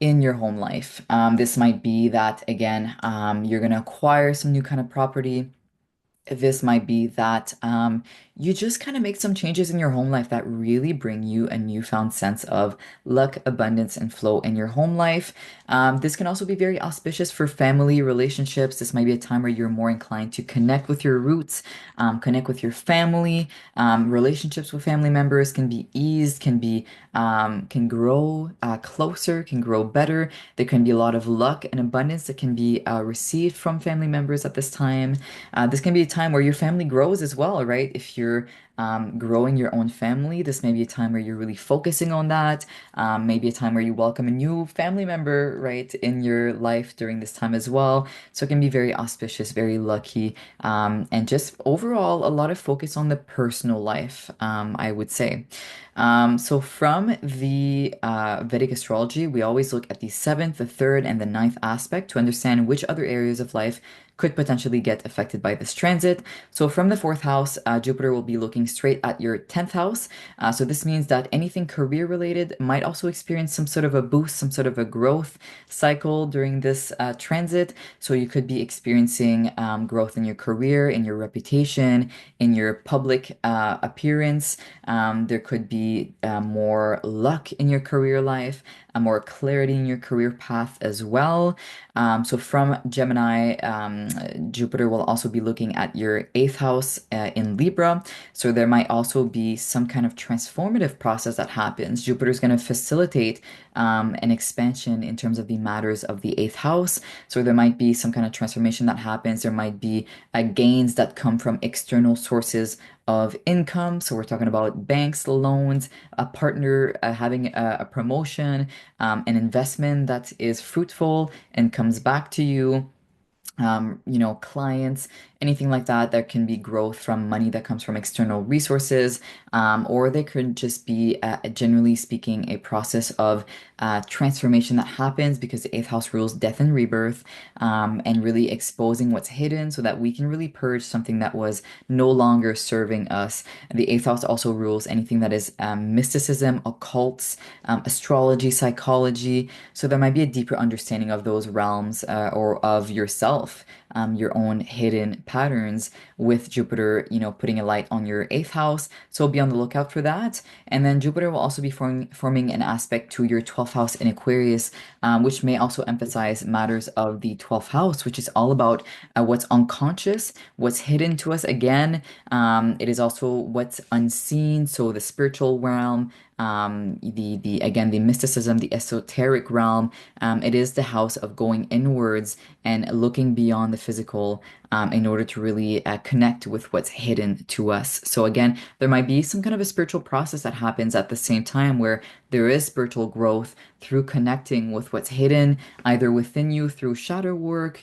in your home life. This might be that, again, you're going to acquire some new kind of property. This might be that you just kind of make some changes in your home life that really bring you a newfound sense of luck, abundance, and flow in your home life. This can also be very auspicious for family relationships. This might be a time where you're more inclined to connect with your roots, connect with your family. Relationships with family members can be eased, can grow closer, can grow better. There can be a lot of luck and abundance that can be received from family members at this time. This can be a time where your family grows as well, right? If you're growing your own family, this may be a time where you're really focusing on that. Maybe a time where you welcome a new family member, right, in your life during this time as well. So it can be very auspicious, very lucky, and just overall a lot of focus on the personal life, I would say. So from the Vedic astrology, we always look at the seventh, the third, and the ninth aspect to understand which other areas of life could potentially get affected by this transit. So from the fourth house, Jupiter will be looking straight at your 10th house. So this means that anything career related might also experience some sort of a boost, some sort of a growth cycle during this transit. So you could be experiencing growth in your career, in your reputation, in your public appearance. There could be more luck in your career life, more clarity in your career path as well. So from Gemini, Jupiter will also be looking at your eighth house in Libra. So there might also be some kind of transformative process that happens. Jupiter is going to facilitate an expansion in terms of the matters of the eighth house. So there might be some kind of transformation that happens. There might be gains that come from external sources of income. So we're talking about banks, loans, a partner having a promotion, an investment that is fruitful and comes back to you. Clients anything like that. There can be growth from money that comes from external resources, or they could just be, generally speaking, a process of transformation that happens because the eighth house rules death and rebirth, and really exposing what's hidden so that we can really purge something that was no longer serving us. The eighth house also rules anything that is mysticism, occults, astrology, psychology. So there might be a deeper understanding of those realms, or of yourself, your own hidden patterns with Jupiter, putting a light on your eighth house. So be on the lookout for that. And then Jupiter will also be forming an aspect to your 12th house in Aquarius, which may also emphasize matters of the 12th house, which is all about what's unconscious, what's hidden to us. Again, it is also what's unseen, so the spiritual realm, the again the mysticism, the esoteric realm. It is the house of going inwards and looking beyond the physical, in order to really connect with what's hidden to us. So again, there might be some kind of a spiritual process that happens at the same time where there is spiritual growth through connecting with what's hidden, either within you through shadow work,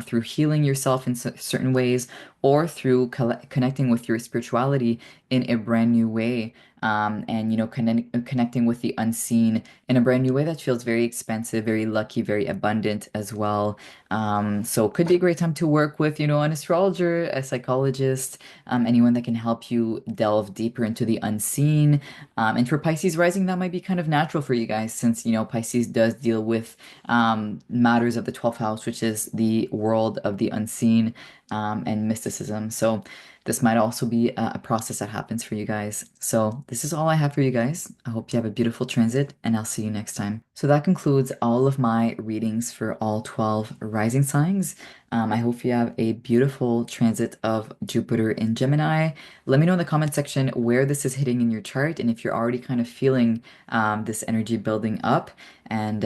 through healing yourself in certain ways, or through connecting with your spirituality in a brand new way. And connecting with the unseen in a brand new way that feels very expansive, very lucky, very abundant as well. So could be a great time to work with, an astrologer, a psychologist, anyone that can help you delve deeper into the unseen. And for Pisces rising, that might be kind of natural for you guys, since Pisces does deal with matters of the 12th house, which is the world of the unseen, and mysticism. So this might also be a process that happens for you guys. So this is all I have for you guys. I hope you have a beautiful transit, and I'll see you next time. So that concludes all of my readings for all 12 rising signs. I hope you have a beautiful transit of Jupiter in Gemini. Let me know in the comment section where this is hitting in your chart and if you're already kind of feeling this energy building up. And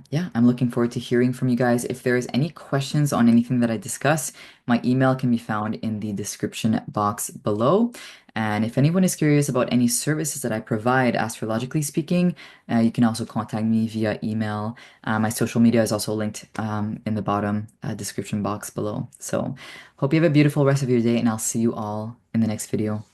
yeah, I'm looking forward to hearing from you guys. If there's any questions on anything that I discuss, my email can be found in the description box below. And if anyone is curious about any services that I provide, astrologically speaking, you can also contact me via email. My social media is also linked in the bottom description box below. So, hope you have a beautiful rest of your day, and I'll see you all in the next video.